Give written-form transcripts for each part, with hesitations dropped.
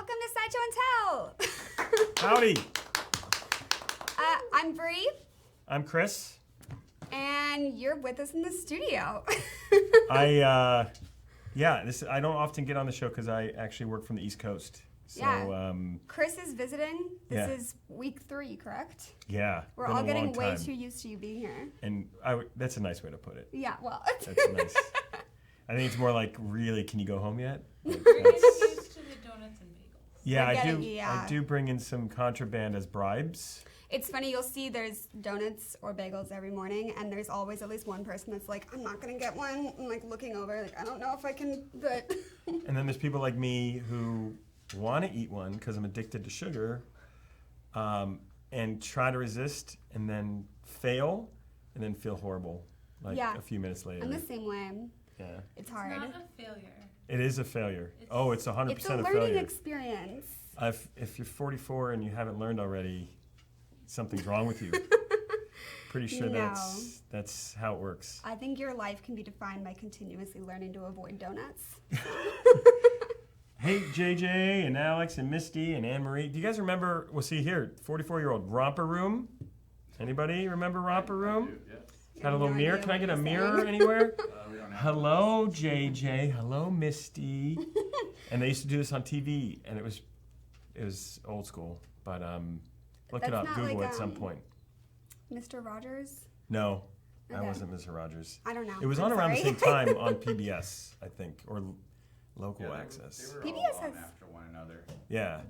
Welcome to Sideshow and Tell. Howdy. I'm Bree. I'm Chris. And you're with us in the studio. I don't often get on the show because I actually work from the East Coast. So, Chris is visiting. This yeah. is week 3, correct? Yeah. We're all getting way too used to you being here. And that's a nice way to put it. Yeah, well. That's nice. I think it's more like, really, can you go home yet? We're getting used to the donuts and bagels. Yeah, I do bring in some contraband as bribes. It's funny, you'll see there's donuts or bagels every morning, and there's always at least one person that's like, I'm not going to get one. I'm like looking over, like, I don't know if I can, but. And then there's people like me who want to eat one because I'm addicted to sugar, and try to resist and then fail and then feel horrible a few minutes later. I'm the same way. Yeah. It's hard. It's not a failure. It is a failure. It's 100% it's a a learning failure. experience. If you're 44 and you haven't learned already, something's wrong with you. Pretty sure that's how it works. I think your life can be defined by continuously learning to avoid donuts. Hey, JJ and Alex and Misty and Anne Marie. Do you guys remember, 44-year-old Romper Room? Anybody remember Romper Room? Yes. Had a little mirror. Can I get a mirror anywhere? We don't have Hello, JJ. Hello, Misty. And they used to do this on TV, and it was old school. But look it up, Google at some point. Mr. Rogers? No, Okay. I wasn't Mr. Rogers. I don't know. It was I'm on around the sorry. same time on PBS, I think, or local access. They were PBS all on has- after one another. Yeah,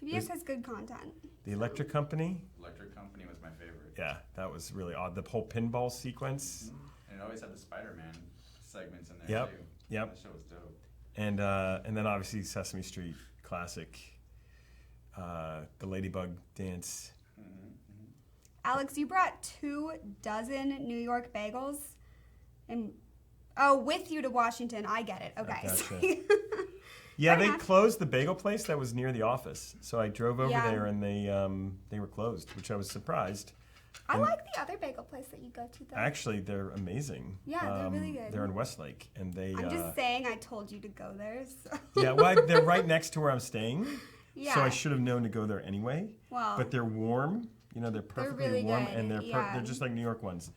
PBS has good content. the Electric Company. Electric Company was my favorite. Yeah, that was really odd. The whole pinball sequence. And it always had the Spider-Man segments in there too. Yep. That show was dope. And then obviously Sesame Street classic, the Ladybug dance. Alex, you brought 24 New York bagels with you to Washington. I get it. Okay. Gotcha. Yeah, they Fair enough. closed the bagel place that was near the office. So I drove over Yeah. there and they were closed, which I was surprised. I And like the other bagel place that you go to, though. actually, they're amazing. Yeah, they're really good. They're in Westlake, and they. I'm just saying I told you to go there. So. Yeah, well, they're right next to where I'm staying, Yeah. so I should have known to go there anyway. Well, But they're warm. You know, they're perfectly really warm, good, and they're yeah. they're just like New York ones.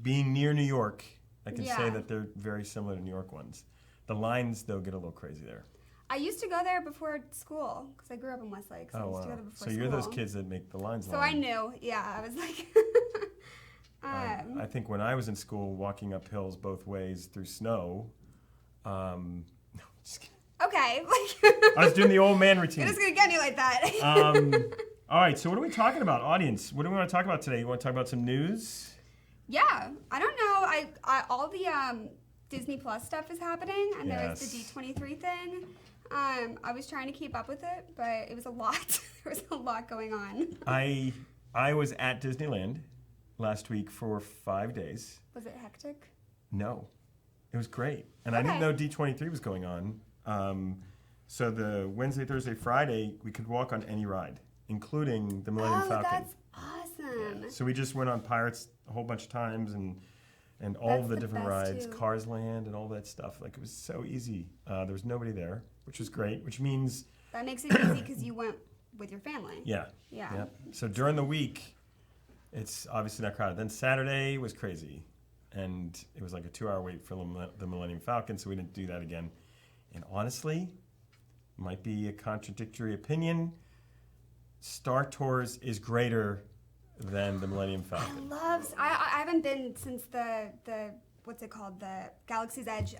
Being near New York, I can say Yeah. that they're very similar to New York ones. The lines, though, get a little crazy there. I used to go there before school because I grew up in Westlake. So I used to go there before So school. you're those kids that make the lines So long. I knew. Yeah, I was like. I think when I was in school, walking up hills both ways through snow. No, just kidding. Okay. I was doing the old man routine. You're just gonna get me like that. All right, so what are we talking about, audience? What do we want to talk about today? You want to talk about some news? Yeah, I don't know. I all the Disney Plus stuff is happening, and there was the Yes. D23 thing. I was trying to keep up with it, but it was a lot. There was a lot going on. I was at Disneyland last week for 5 days. Was it hectic? No, it was great, and I didn't know D23 was going on. So the Wednesday, Thursday, Friday, we could walk on any ride, including the Millennium Falcon. That's awesome. So we just went on Pirates a whole bunch of times and all That's of the the different best, rides, too. Cars Land and all that stuff. Like, it was so easy. There was nobody there, which was great, which means, That makes it easy because you went with your family. yeah. Yeah. So during the week, it's obviously not crowded. Then Saturday was crazy, and it was like a 2-hour wait for the Millennium Falcon, so we didn't do that again. And honestly, might be a contradictory opinion, Star Tours is greater than the Millennium Falcon. I haven't been since the what's it called, the Galaxy's Edge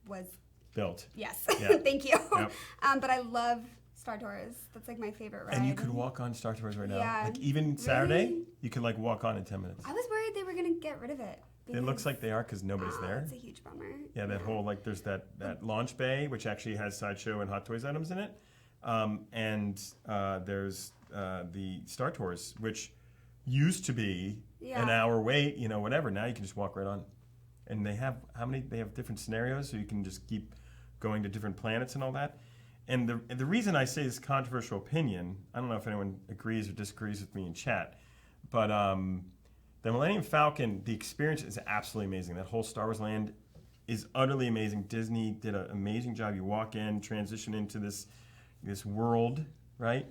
was Built. yes. Yeah. Thank you. Yep. But I love Star Tours. That's like my favorite ride. And you could walk on Star Tours right now. Yeah. Like, even Saturday, Really? you could like walk on in 10 minutes. I was worried they were gonna get rid of it. It looks like they are because nobody's there. It's a huge bummer. Yeah, that whole, like, there's that launch bay, which actually has Sideshow and Hot Toys items in it. And there's the Star Tours, which used to be an hour wait, whatever. Now you can just walk right on. And they have, they have different scenarios, so you can just keep going to different planets and all that. And the reason I say this controversial opinion, I don't know if anyone agrees or disagrees with me in chat, but the Millennium Falcon, the experience is absolutely amazing. That whole Star Wars land is utterly amazing. Disney did an amazing job. You walk in, transition into this, this world, right?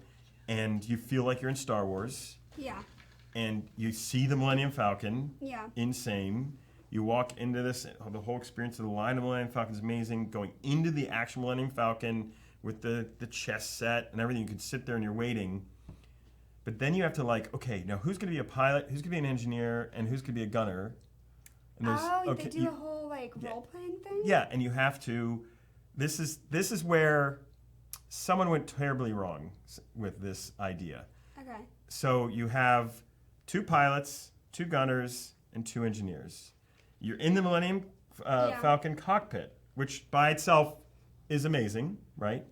And you feel like you're in Star Wars. Yeah. And you see the Millennium Falcon. Yeah. Insane. You walk into this, the whole experience of the line of the Millennium Falcon is amazing. Going into the actual Millennium Falcon with the chess set and everything, you can sit there and you're waiting. But then you have to okay, now who's going to be a pilot, who's going to be an engineer, and who's going to be a gunner? And They do a whole role-playing thing? Yeah, and you have to, this is where someone went terribly wrong with this idea. Okay. So you have 2 pilots, 2 gunners, and 2 engineers. You're in the Millennium Falcon cockpit, which by itself is amazing, right?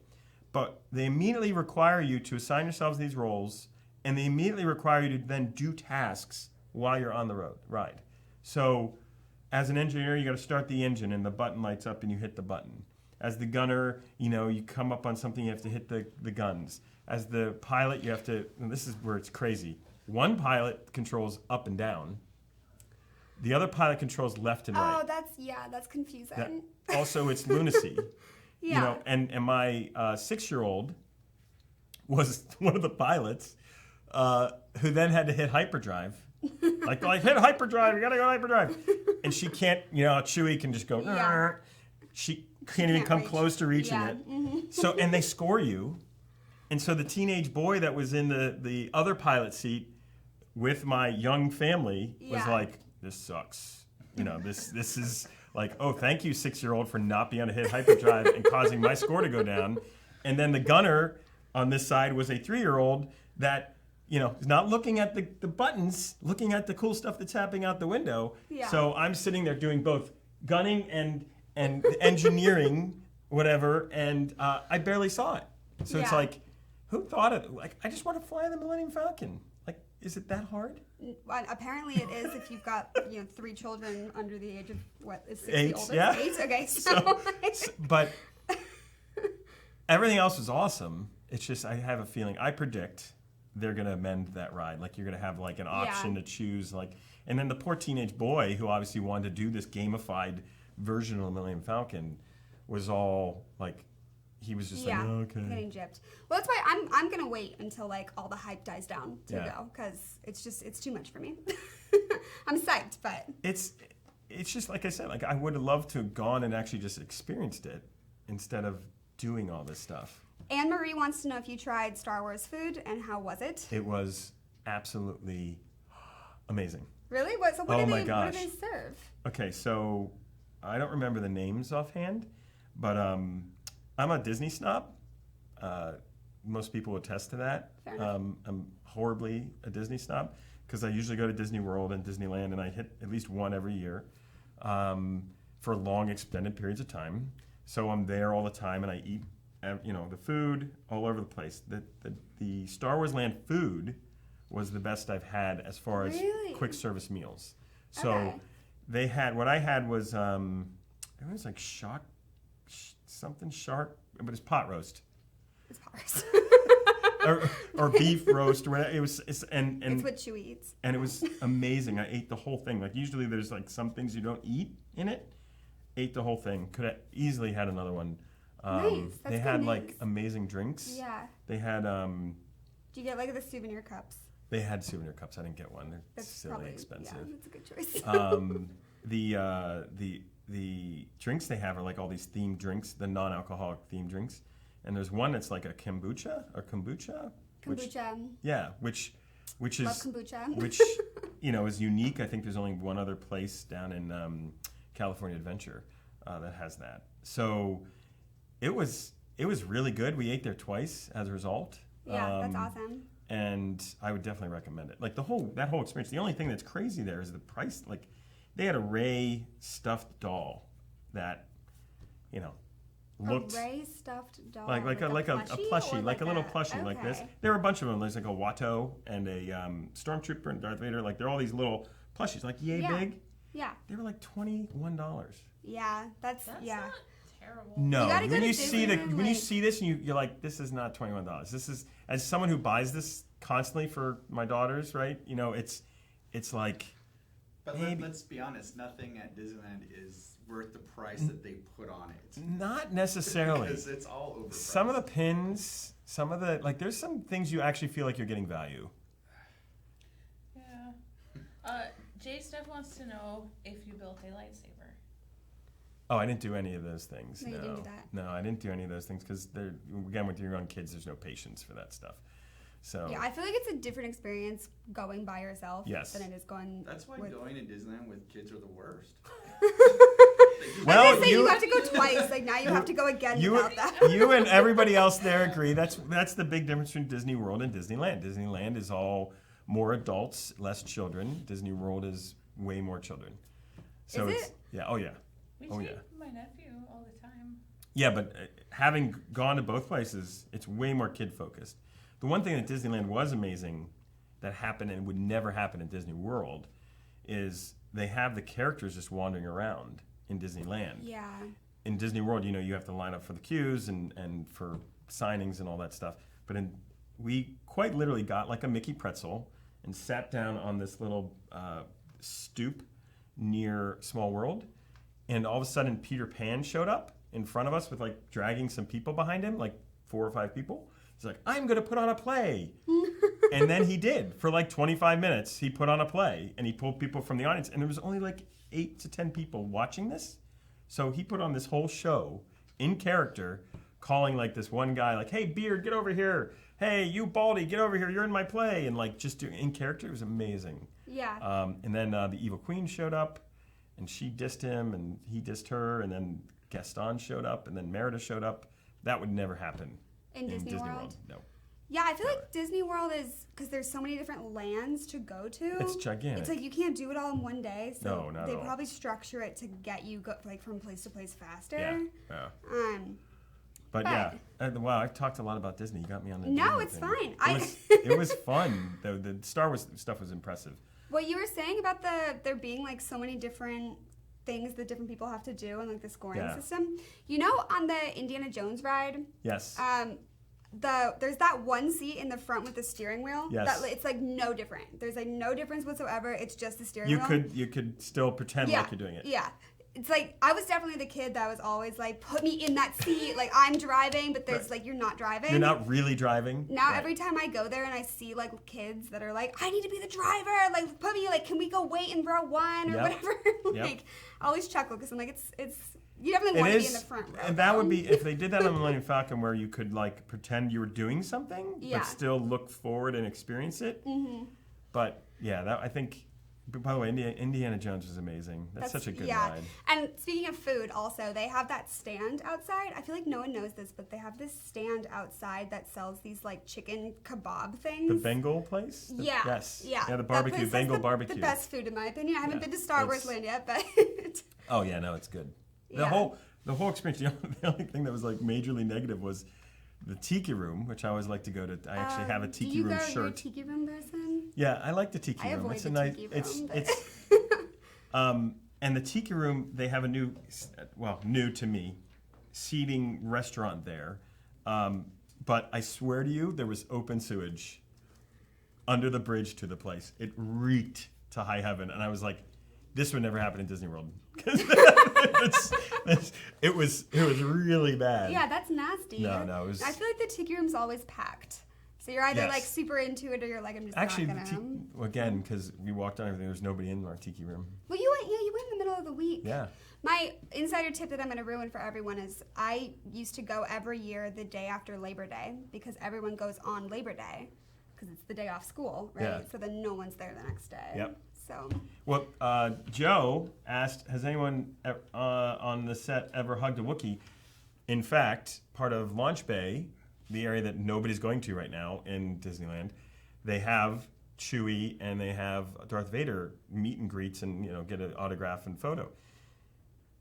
But they immediately require you to assign yourselves these roles, and they immediately require you to then do tasks while you're on the ride. So as an engineer, you got to start the engine, and the button lights up, and you hit the button. As the gunner, you come up on something, you have to hit the guns. As the pilot, you have to, and this is where it's crazy. One pilot controls up and down. The other pilot controls left and right. Oh, that's confusing. Also, it's lunacy. Yeah. And my 6-year-old was one of the pilots who then had to hit hyperdrive. like hit hyperdrive, you gotta go hyperdrive. And she can't, Chewie can just go, Yeah. She can't even come reach. close to reaching Yeah. it. Mm-hmm. So, and they score you. And so the teenage boy that was in the other pilot seat with my young family was like, this sucks. This is like, oh, thank you, 6-year-old, for not being able to hit hyperdrive and causing my score to go down. And then the gunner on this side was a 3-year-old that, is not looking at the buttons, looking at the cool stuff that's happening out the window. Yeah. So I'm sitting there doing both gunning and engineering, whatever, and I barely saw it. So it's like, who thought of it? I just want to fly the Millennium Falcon. Is it that hard? Well, apparently it is if you've got 3 children under the age of is 6 8, the oldest? yeah. 8? Okay, so but everything else was awesome. It's just I have a feeling. I predict they're gonna amend that ride. You're gonna have an option to choose and then the poor teenage boy who obviously wanted to do this gamified version of the Millennium Falcon was all he was just okay. Getting gypped. Well, that's why I'm gonna wait until all the hype dies down to go, because it's too much for me. I'm psyched, but it's just like I said. I would have loved to have gone and actually just experienced it instead of doing all this stuff. Anne Marie wants to know if you tried Star Wars food and how was it? It was absolutely amazing. Really? What do they serve? Okay, so I don't remember the names offhand, but I'm a Disney snob. Most people attest to that. Fair enough. I'm horribly a Disney snob because I usually go to Disney World and Disneyland, and I hit at least one every year for long, extended periods of time. So I'm there all the time, and I eat, the food all over the place. The Star Wars Land food was the best I've had as far as quick service meals. So they had, what I had was, it was something shark, but it's pot roast. It's pot roast. or beef roast, or whatever. It's what Chewie eats. And it was amazing. I ate the whole thing. Usually there's some things you don't eat in it. Ate the whole thing. Could have easily had another one. Nice. That's they had nice. Amazing drinks. Yeah. They had Do you get the souvenir cups? They had souvenir cups. I didn't get one. They're That's silly probably, expensive. Yeah, that's a good choice. The drinks they have are all these themed drinks, the non-alcoholic themed drinks. And there's one that's like a kombucha. Kombucha. Which is Love kombucha. which is unique. I think there's only one other place down in California Adventure that has that. So it was really good. We ate there twice as a result. Yeah, that's awesome. And I would definitely recommend it. That whole experience. The only thing that's crazy there is the price. They had a Ray stuffed doll that looked a Ray stuffed doll, like a plushie, like a little plushie like this. There were a bunch of them. There's a Watto and a Stormtrooper and Darth Vader. They're all these little plushies, yay big. Yeah. They were $21. Yeah, that's not terrible. No, You when you see this, and you're like, this is not $21. This is, as someone who buys this constantly for my daughters, right? It's like. But let's be honest, nothing at Disneyland is worth the price that they put on it. Not necessarily. Because it's all overpriced. Some of the pins, some of the, like, there's some things you actually feel like you're getting value. Yeah. Jay Steph wants to know if you built a lightsaber. Oh, I didn't do any of those things. No, you didn't do that. No, I didn't do any of those things because, again, with your own kids, there's no patience for that stuff. So Yeah, I feel like it's a different experience going by yourself Yes. than it is going. That's why with... going to Disneyland with kids are the worst. Well, I was gonna say, you have to go twice. Like now you have to go again without that. You and everybody else there agree. That's the big difference between Disney World and Disneyland. Disneyland is all more adults, less children. Disney World is way more children. So Is it's it? yeah, oh yeah. We Oh, take yeah. my nephew all the time. Yeah, but having gone to both places, it's way more kid focused. The one thing that Disneyland was amazing that happened and would never happen in Disney World is they have the characters just wandering around in Disneyland. Yeah. In Disney World, you have to line up for the queues and for signings and all that stuff. But we quite literally got like a Mickey pretzel and sat down on this little stoop near Small World. And all of a sudden, Peter Pan showed up in front of us with like dragging some people behind him, like 4 or 5 people. He's like, I'm going to put on a play. And then he did. For like 25 minutes, he put on a play and he pulled people from the audience. And there was only like 8 to 10 people watching this. So he put on this whole show in character, calling like this one guy, like, hey, Beard, get over here. Hey, you Baldy, get over here. You're in my play. And like just doing in character. It was amazing. Yeah. And then the Evil Queen showed up. And she dissed him, and he dissed her, and then Gaston showed up, and then Merida showed up. That would never happen In Disney World? No. Yeah, I feel like Disney World is, because there's so many different lands to go to. It's gigantic. It's like you can't do it all in one day. So No, not they at all. probably structure it to get you like from place to place faster. Yeah. But- Yeah. Wow, I talked a lot about Disney. You got me on the No, Disney it's thing. fine. It was fun. The Star Wars stuff was impressive. What you were saying about there being like so many different things that different people have to do and like the scoring Yeah. system. On the Indiana Jones ride, Yes. there's that one seat in the front with the steering wheel. Yes. That it's like no different. There's like no difference whatsoever. It's just the steering wheel. You could still pretend like you're doing it. Yeah. It's like I was definitely the kid that was always like, put me in that seat, like I'm driving, but there's Right. like you're not driving. You're not really driving. Now Right. every time I go there and I see like kids that are like, I need to be the driver, like put me, like can we go wait in row 1 or Yep. whatever? Yep. Like I always chuckle because I'm like it's you definitely want to be in the front row. And that would though. be if they did that on Millennium Falcon, where you could like pretend you were doing something, Yeah. but still look forward and experience it. Mm-hmm. But yeah, I think. By the way, Indiana Jones was amazing. That's such a good ride. And speaking of food, also they have that stand outside. I feel like no one knows this, but they have this stand outside that sells these like chicken kebab things. The Bengal place? Yeah. Yes. Yeah. Yeah, the That barbecue, place has Bengal the, barbecue. The best food in my opinion. I haven't Yeah. been to Star Wars It's- Land yet, but Oh yeah, no, it's good. The Yeah. whole experience. The only thing that was like majorly negative was the tiki room, which I always like to go to. I actually have a tiki room Do you go to shirt. a tiki room person? Yeah, I like the tiki I room. avoid It's the a nice. tiki room, It's but- it's. And the tiki room, they have a new to me, seating restaurant there. But I swear to you, there was open sewage under the bridge to the place. It reeked to high heaven, and I was like, this would never happen in Disney World. 'Cause it was really bad. Yeah, that's nasty. No, it was. I feel like the tiki room's always packed. So you're either Yes. like super into it or you're like, I'm just Actually, not gonna. again, because we walked on everything, there was nobody in our tiki room. Well, you went in the middle of the week. Yeah. My insider tip that I'm going to ruin for everyone is I used to go every year the day after Labor Day because everyone goes on Labor Day because it's the day off school, right? Yeah. So then no one's there the next day. Yep. So. Well, Joe asked, has anyone on the set ever hugged a Wookiee? In fact, part of Launch Bay, the area that nobody's going to right now in Disneyland, they have Chewie and they have Darth Vader meet and greets and get an autograph and photo.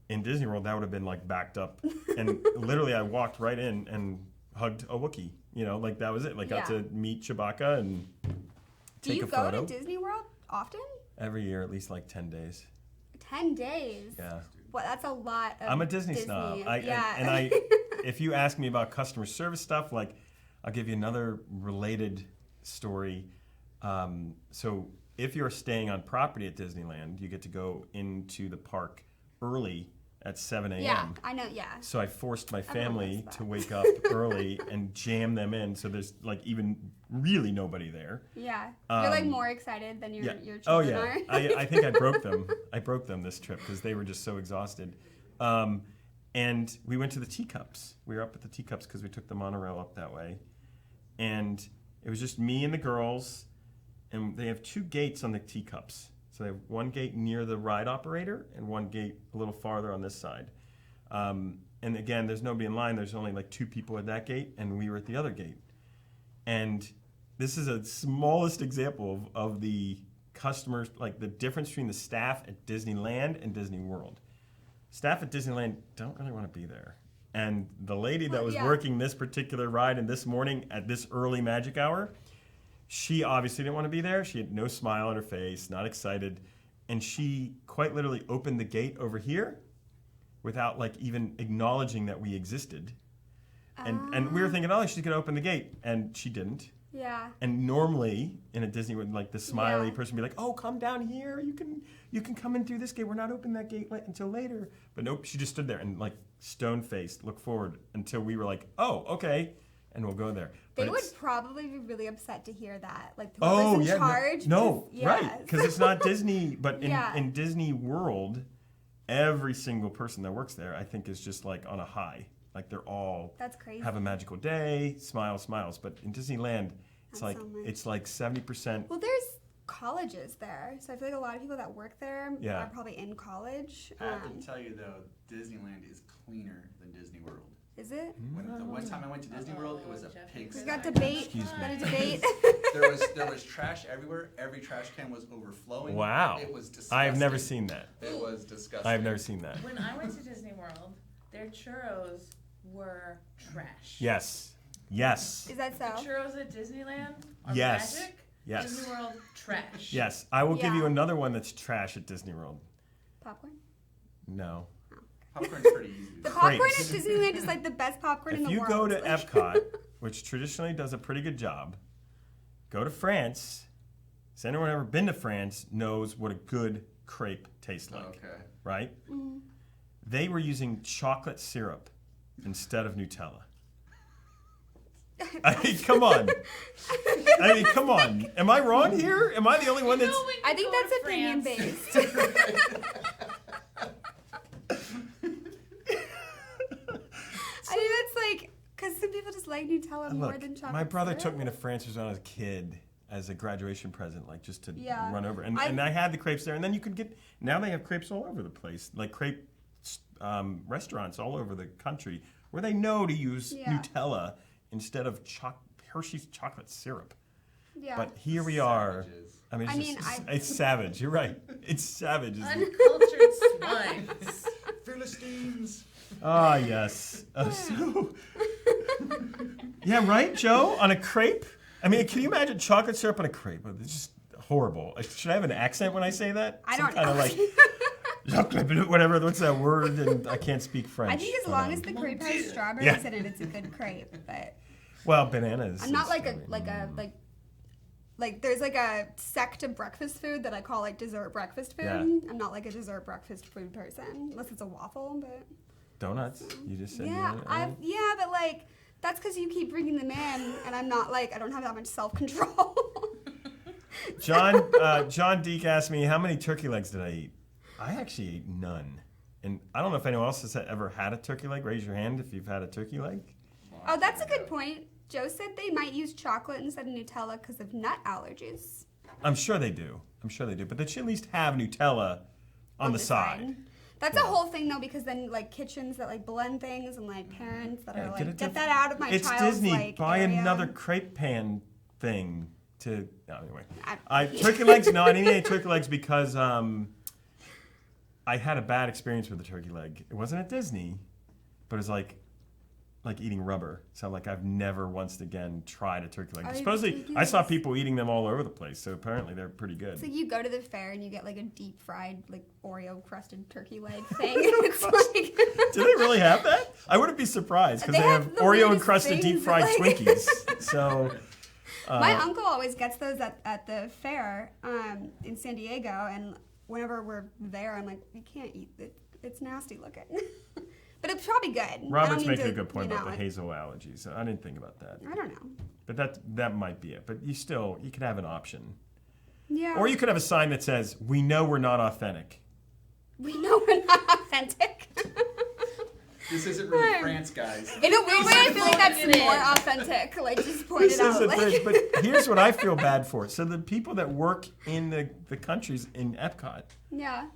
In Disney World, that would have been like backed up, and literally I walked right in and hugged a Wookiee. Like that was it. Like got Yeah. to meet Chewbacca and Do take you a go photo. to Disney World often? Every year, at least like 10 days. 10 days. Yeah. Well, that's a lot of I'm a Disney snob. Yeah. If you ask me about customer service stuff, like I'll give you another related story. So if you're staying on property at Disneyland, you get to go into the park early at 7 a.m. Yeah, I know. Yeah. So I forced my Everyone family loves to that. wake up early and jam them in. So there's like even really nobody there. Yeah. You're like Um, more excited than your children Oh yeah. are. I think I broke them. I broke them this trip because they were just so exhausted. And we went to the teacups. We were up at the teacups because we took the monorail up that way. And it was just me and the girls. And they have 2 gates on the teacups. So they have one gate near the ride operator and one gate a little farther on this side. And again, there's nobody in line. There's only like 2 people at that gate, and we were at the other gate. And this is a smallest example of the customers, like the difference between the staff at Disneyland and Disney World. Staff at Disneyland don't really want to be there. And the lady that was working this particular ride and this morning at this early magic hour, she obviously didn't want to be there. She had no smile on her face, not excited. And she quite literally opened the gate over here without like even acknowledging that we existed. And we were thinking, oh, she's going to open the gate. And she didn't. Yeah. And normally in a Disney, like the smiley Yeah. person would be like, oh, come down here. You can come in through this gate. We're not opening that gate until later. But nope, she just stood there and like stone-faced, looked forward until we were like, oh, okay. And we'll go there. They But would it's- probably be really upset to hear that. Like, Oh whoever's in yeah, charge. no, is- right? yes. Because it's not Disney, but Yeah. in Disney World, every single person that works there, I think, is just like on a high. Like they're all That's crazy. have a magical day, smiles. But in Disneyland, it's That's like so much. it's like 70%. Well, there's colleges there, so I feel like a lot of people that work there Yeah. are probably in college. I have to tell you though, Disneyland is cleaner than Disney World. Is it? When the one time I went to Disney World, it was a Jeff, pigsty. We got debate. Excuse me. Got a debate. There was trash everywhere. Every trash can was overflowing. Wow, It was disgusting. I've never seen that. It was disgusting. I've never seen that. When I went to Disney World, their churros were trash. Yes. Is that The so? churros at Disneyland are Yes. magic. Yes. Disney World, trash. Yes. I will give Yeah. you another one that's trash at Disney World. Popcorn? No. Popcorn's pretty easy. The to popcorn at Crepes. Disneyland is like the best popcorn in If the you world. go to Like- Epcot, which traditionally does a pretty good job, go to France. So anyone ever been to France knows what a good crepe tastes like, Okay. right? Mm-hmm. They were using chocolate syrup instead of Nutella. I mean, come on. Come on. Am I wrong here? Am I the only one that's... No, when you I think go that's to opinion France- based. I think that's like, because some people just like Nutella more Look, than chocolate my brother syrup. took me to France when I was a kid as a graduation present, like just to Yeah. run over. And I had the crepes there. And then you could get, now they have crepes all over the place, like crepe restaurants all over the country where they know to use Yeah. Nutella instead of Hershey's chocolate syrup. Yeah. But here we are. Savages. I mean, it's, I mean, just, it's savage. You're right. It's savage. Uncultured swines. Philistines. Ah, yes. Yeah, right, Joe? On a crepe? I mean, can you imagine chocolate syrup on a crepe? It's just horrible. Should I have an accent when I say that? I don't Some know. kind of like, whatever, what's that word? And I can't speak French. I think as but, long as the crepe has strawberries Yeah. in it, it's a good crepe. But Well, bananas. I'm not is like strawberry. like there's like a sect of breakfast food that I call like dessert breakfast food. Yeah. I'm not like a dessert breakfast food person unless it's a waffle. But Donuts? You just said yeah, donut, yeah, but like that's because you keep bringing them in, and I'm not like I don't have that much self control. John Deek asked me, how many turkey legs did I eat? I actually ate none. And I don't know if anyone else has ever had a turkey leg. Raise your hand if you've had a turkey leg. Oh, that's a good point. Joe said they might use chocolate instead of Nutella because of nut allergies. I'm sure they do. But they should at least have Nutella on the side. That's a whole thing though, because then like kitchens that like blend things and like parents that Yeah, are get like a get diff- that out of my It's child's Disney. like Buy area. another crepe pan thing to. No, anyway, I- turkey legs. No, I didn't eat any turkey legs because I had a bad experience with the turkey leg. It wasn't at Disney, but it was like eating rubber. So like I've never once again tried a turkey leg. Are you Supposedly, I saw people eating them all over the place. So apparently they're pretty good. It's like you go to the fair and you get like a deep fried like Oreo crusted turkey leg thing. It's like Do they really have that? I wouldn't be surprised because They they have have the Oreo weirdest encrusted deep things, fried like- Twinkies. So. my uncle always gets those at the fair in San Diego, and whenever we're there, I'm like, we can't eat it. It's nasty looking. But it's probably good. I Robert's don't mean making to, a good point you about know, the hazel allergies. I didn't think about that. I don't know. But that might be it. But you could have an option. Yeah. Or you could have a sign that says, "We know we're not authentic." We know we're not authentic. This isn't really France, guys. In a weird way, I feel like that's Throwing it more in. authentic. Like, just point This it out. isn't Like, this, but here's what I feel bad for. So the people that work in the countries in Epcot yeah.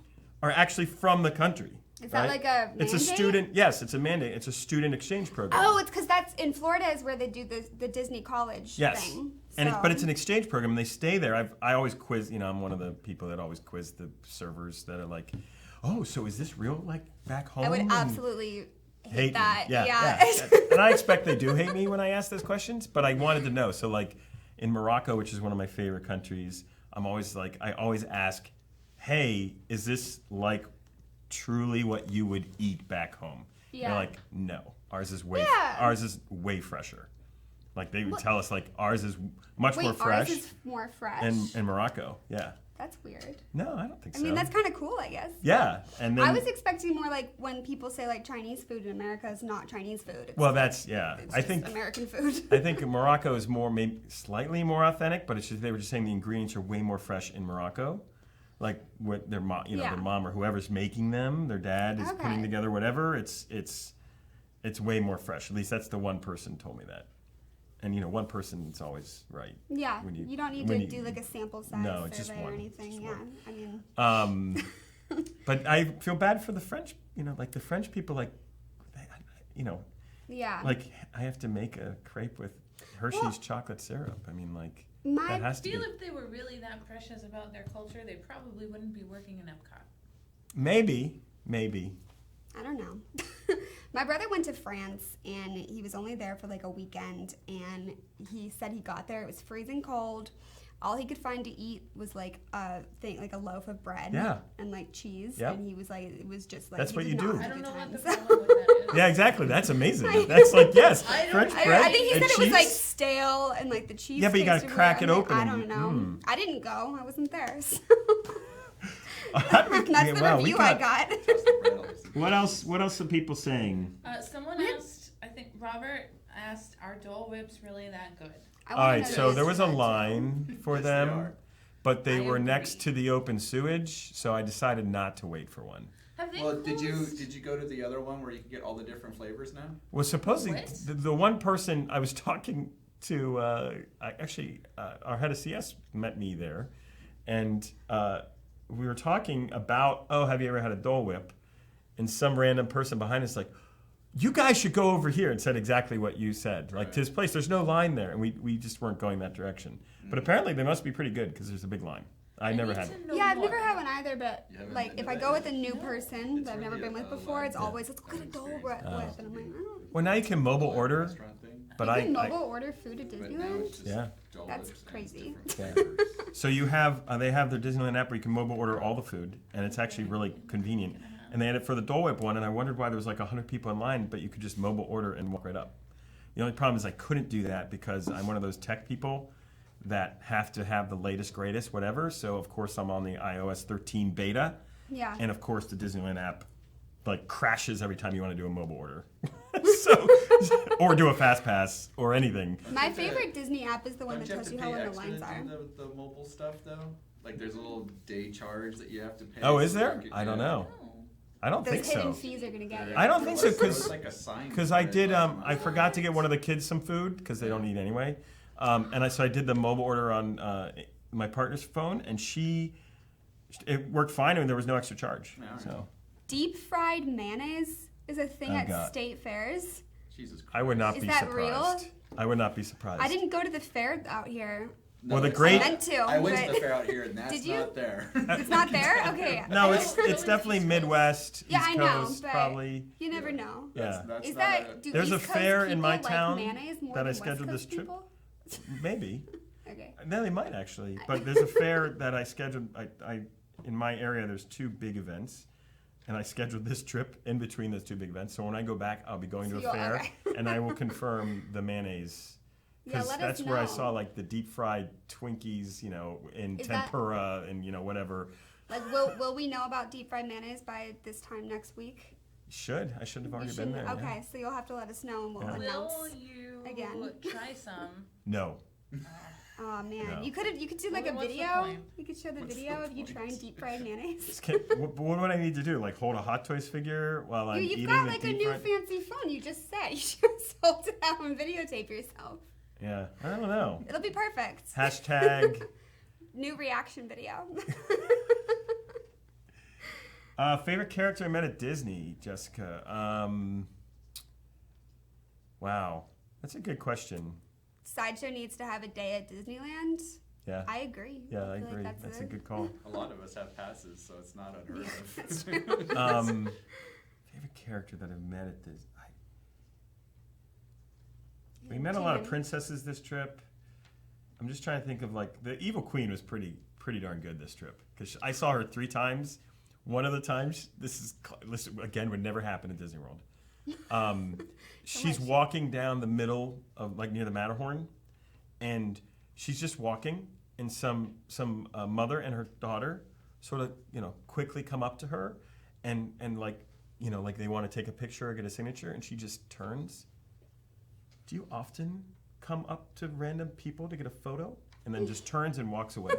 are actually from the country. Is that right? like a It's a mandate? student. Yes, it's a mandate. It's a student exchange program. Oh, it's because that's in Florida is where they do the Disney college Yes. thing. But it's an exchange program, and they stay there. I always quiz. I'm one of the people that always quiz the servers that are like, "Oh, so is this real? Like back home?" I would And absolutely hate hate that. me. Yeah. And I expect they do hate me when I ask those questions, but I wanted to know. So like in Morocco, which is one of my favorite countries, I always ask, "Hey, is this like truly what you would eat back home?" Yeah. They're like, "No, ours is Yeah. way fresher." Like they would tell us like ours is much Wait, more fresh ours is more fresh. in Morocco. Yeah. That's weird. No, I don't think I so. mean, that's kind of cool, I guess. yeah, and then I was expecting more like when people say like Chinese food in America is not Chinese food. It's, well, that's yeah. it's I just think American food. I think Morocco is maybe slightly more authentic, but it's just they were just saying the ingredients are way more fresh in Morocco, like what their mom, Yeah. their mom or whoever's making them, their dad is putting Okay. together whatever. It's way more fresh. At least that's the one person told me that. And one person's always right. Yeah, When you don't need when to do like a sample size No, just survey or one, anything. just Yeah, one. I mean, But I feel bad for the French. Like the French people, like yeah. like I have to make a crepe with Hershey's Well- chocolate syrup. I mean, like My that has I to feel be. if they were really that precious about their culture, they probably wouldn't be working in Epcot. Maybe. I don't know. My brother went to France and he was only there for like a weekend, and he said he got there, it was freezing cold. All he could find to eat was like a thing, like a loaf of bread Yeah. and like cheese. Yep. And he was like, it was just like That's he what did you not do. have I a don't good know what the time. problem with that is. Yeah, exactly. That's amazing. That's like yes, I don't- French I- bread I think he and said it cheese. was like stale and like the cheese. Yeah, but you gotta tasted crack weird. it I'm open I and- don't know. mm. I didn't go. I wasn't there. So. How did we- That's yeah, the wow, we review I got- got. Trust the bread, I'll listen. What else? What else are people saying? Someone asked, I think Robert asked, are Dole Whips really that good? I All wanna right, know so this there was a too. line for Yes, they them, are. but they I were agree. next to the open sewage, so I decided not to wait for one. Have they Well, did you closed? go to the other one where you can get all the different flavors now? Well, supposedly What? the one person I was talking to, our head of CS met me there, and we were talking about, have you ever had a Dole Whip? And some random person behind us like, you guys should go over here, and said exactly what you said. Like to his place, there's no line there, and we just weren't going that direction. But apparently they must be pretty good because there's a big line. I never need had to one. know Yeah, I've more. never had one either, but You haven't like been if to I that go with yet? a new person It's that I've never really been with a before, live it's always let's go to Dole Whip, experience. and I'm like, Well, now you can mobile order, Restaurant thing. but you I can mobile order food at But now Disneyland. it's just Yeah. Dole That's Whips and crazy. different Yeah. flavors. So you have they have their Disneyland app where you can mobile order all the food, and it's actually really convenient. And they had it for the Dole Whip one, and I wondered why there was like 100 people in line, but you could just mobile order and walk right up. The only problem is I couldn't do that because I'm one of those tech people that have to have the latest, greatest, whatever. So of course I'm on the iOS 13 beta, Yeah. and of course the Disneyland app like crashes every time you want to do a mobile order. So or do a fast pass or anything. My favorite Disney app is the one Don't that you have tells to you pay how long the extra lines to are. do the mobile stuff though? Like there's a little day charge that you have to pay. Oh, so is you there? don't get- I don't yeah. know. I don't Those think hidden so. fees are gonna get you. I don't think so, There was 'cause- like a sign Because for I it did, last I month. forgot to get one of the kids some food because they don't eat anyway, so I did the mobile order on my partner's phone, and it worked fine, and there was no extra charge. Yeah, all right. So Deep fried mayonnaise is a thing Oh, at God. state fairs. Jesus Christ. I would not Is be that surprised. real? I would not be surprised. I didn't go to the fair out here. Well, the it's great- not. I meant to, I went to but- the fair out here, and that's Did you? not there. It's not there? Okay. No, I it's don't- it's definitely East Coast. Midwest, Yeah, East I know, Coast, but- probably. You never know. Yeah, That's Is not that do There's a East Coast fair in my people town like mayonnaise more that I than West scheduled this Coast trip. people? Maybe. Okay. No, they might actually. But there's a fair that I scheduled. I in my area. There's two big events, and I scheduled this trip in between those two big events. So when I go back, I'll be going So to a you'll- fair, okay. and I will confirm the mayonnaise. Yeah, Because let that's us where I know. saw like the deep fried Twinkies, in Is that- tempura and whatever. Like, will we know about deep fried mayonnaise by this time next week? I should have You already been there. Okay, Yeah. so you'll have to let us know and we'll Yeah. announce. Will you again. try some? No. Oh man, No. you could do like Well, a what's the video. point? You could show the What's video the of you point? trying deep fried mayonnaise. What would I need to do? Like hold a Hot Toys figure while I'm You've eating got the like a deep new fried? fancy phone. You just said you should hold it out and videotape yourself. Yeah, I don't know. It'll be perfect. Hashtag. New reaction video. Favorite character I met at Disney, Jessica. Wow, that's a good question. Sideshow needs to have a day at Disneyland. Yeah. I agree. Yeah, I feel agree. Like That's a good call. A lot of us have passes, so it's not unheard of. That's true. Favorite character that I've met at Disney. We met a lot of princesses this trip. I'm just trying to think of like the Evil Queen was pretty darn good this trip because I saw her 3 times. One of the times, this again would never happen in Disney World. She's walking down the middle of like near the Matterhorn, and she's just walking, and some mother and her daughter sort of quickly come up to her, and like like they want to take a picture or get a signature, and she just turns. Do you often come up to random people to get a photo and then just turns and walks away?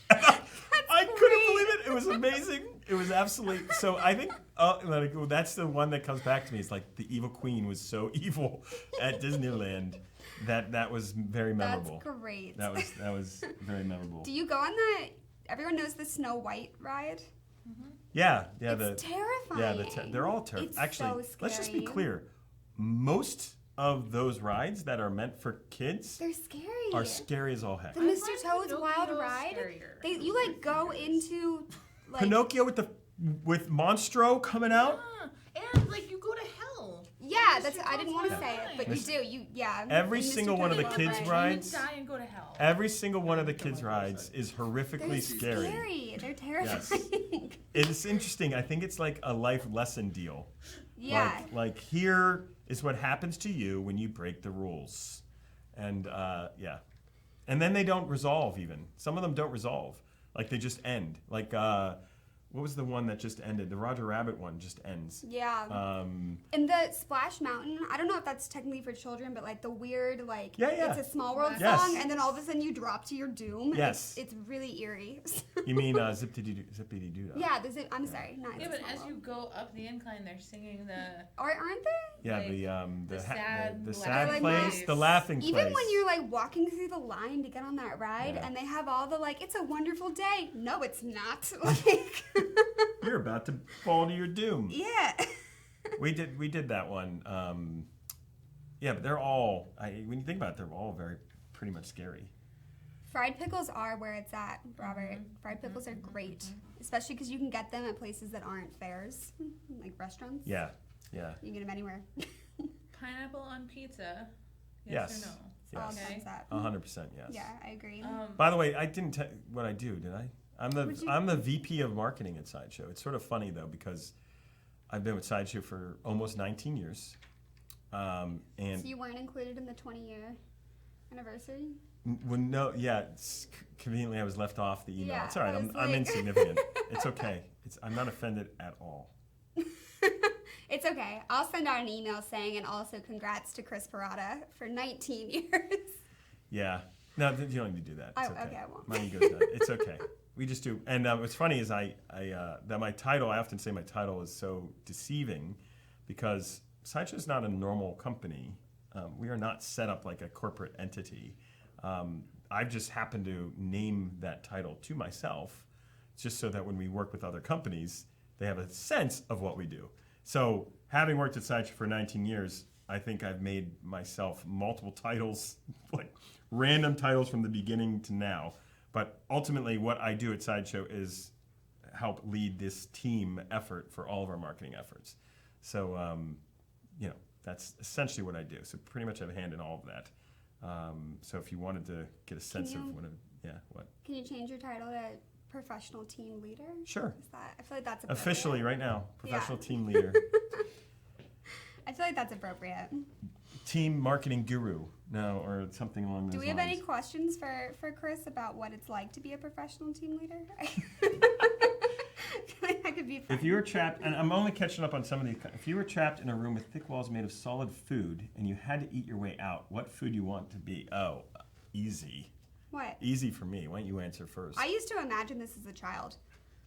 I couldn't believe it. It was amazing. It was absolutely. So I think that's the one that comes back to me. It's like the Evil Queen was so evil at Disneyland that was very memorable. That's great. That was very memorable. Do you go on the? Everyone knows the Snow White ride. Yeah. It's terrifying. Yeah, they're all terrible. It's Actually, so let's just be scary. clear. Most of those rides that are meant for kids They're scary. are scary as all heck. The I Mr. find Toad's Wild Pinocchio Ride. scarier. You like go into like Pinocchio with Monstro coming out. And like you go to hell. yeah. Mr. That's I didn't want to Toad's say Wild it, but Ride. you do. Yeah. Every And Mr. single one of the Toad's kids' Wild rides. You would die and go to hell. Every single one of the kids' rides is horrifically They're scary. scary. They're terrifying. It's interesting. I think it's like a life lesson deal. Yeah. Like here is what happens to you when you break the rules, and yeah, and then they don't resolve. Even some of them don't resolve. Like they just end. Like what was the one that just ended? The Roger Rabbit one just ends. Yeah. And the Splash Mountain, I don't know if that's technically for children, but like the weird, like, Yeah. it's a Small World Yes. song, and then all of a sudden you drop to your doom. Yes. It's really eerie. You mean Zippity Doo? Yeah, I'm sorry, not Yeah, It's a but Small as World. you go up the incline, they're singing the. Aren't they? Yeah, like, the sad sad laughing place, place. the laughing place. Even when you're like walking through the line to get on that ride, Yeah. and they have all the like, it's a wonderful day. No, it's not. Like, You're about to fall to your doom. yeah. We did that one. Yeah, but they're all. When you think about it, they're all pretty much scary. Fried pickles are where it's at, Robert. Fried pickles are great, especially because you can get them at places that aren't fairs, like restaurants. Yeah. You can get them anywhere. Pineapple on pizza. Yes. Yes or no? All Yes. thumbs up. 100%. Yes. Yeah, I agree. By the way, I didn't tell what I do, did I? What'd you- I'm the VP of marketing at Sideshow. It's sort of funny though because I've been with Sideshow for almost 19 years, and So you weren't included in the 20-year anniversary? conveniently I was left off the email. Yeah, It's all right. I was I'm like- insignificant. It's okay. I'm not offended at all. It's okay. I'll send out an email saying, and also congrats to Chris Parada for 19 years. Yeah. No, you don't need to do that. It's Oh, okay. okay, I won't. My ego's not. It's okay. We just do. And what's funny is that my title, I often say my title is so deceiving because Sideshow is not a normal company. We are not set up like a corporate entity. I've just happened to name that title to myself just so that when we work with other companies, they have a sense of what we do. So having worked at Sideshow for 19 years, I think I've made myself multiple titles, like random titles from the beginning to now. But ultimately, what I do at Sideshow is help lead this team effort for all of our marketing efforts. So, that's essentially what I do. So pretty much I have a hand in all of that. So if you wanted to get a sense of what? Can you change your title to professional team leader? Sure. I feel like that's appropriate. Officially, right now, professional Yeah. team leader. I feel like that's appropriate. team marketing guru. No, or something along those lines. Do we have any questions for Chris about what it's like to be a professional team leader? That could be fun. If you were trapped, and I'm only catching up on some of these, if you were trapped in a room with thick walls made of solid food and you had to eat your way out, what food you want to be? Oh, easy. What? Easy for me. Why don't you answer first? I used to imagine this as a child.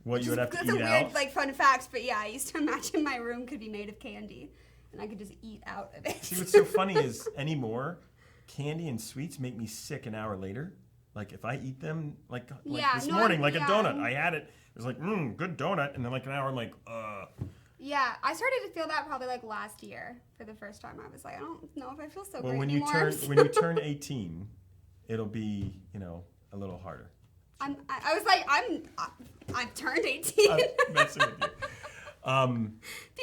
What you would have to That's eat a weird, out? like, fun fact, but yeah, I used to imagine my room could be made of candy, and I could just eat out of it. See, what's so funny is anymore, candy and sweets make me sick an hour later. Like if I eat them, like Yeah, this no, morning, like yeah. a donut. I had it. It was like, good donut. And then like an hour, I'm like, ugh. Yeah, I started to feel that probably like last year for the first time. I was like, I don't know if I feel so Well, great when anymore. you turn 18, it'll be, a little harder. I was like, I've turned 18. I'm messing with you.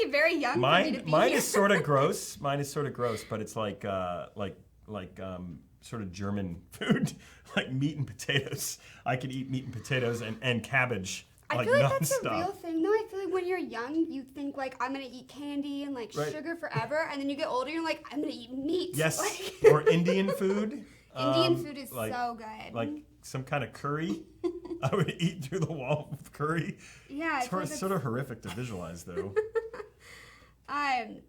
Be very young for me to be Mine here. is sort of gross. Mine is sort of gross, but it's like sort of German food, like meat and potatoes. I could eat meat and potatoes and cabbage. I feel like nonstop. that's a real thing, though. I feel like when you're young, you think like I'm gonna eat candy and like Right. sugar forever, and then you get older, you're like I'm gonna eat meat. Yes, Like, or Indian food. Indian food is like- so good. Like some kind of curry. I would eat through the wall with curry. yeah, It's it's like sort of horrific to visualize, though.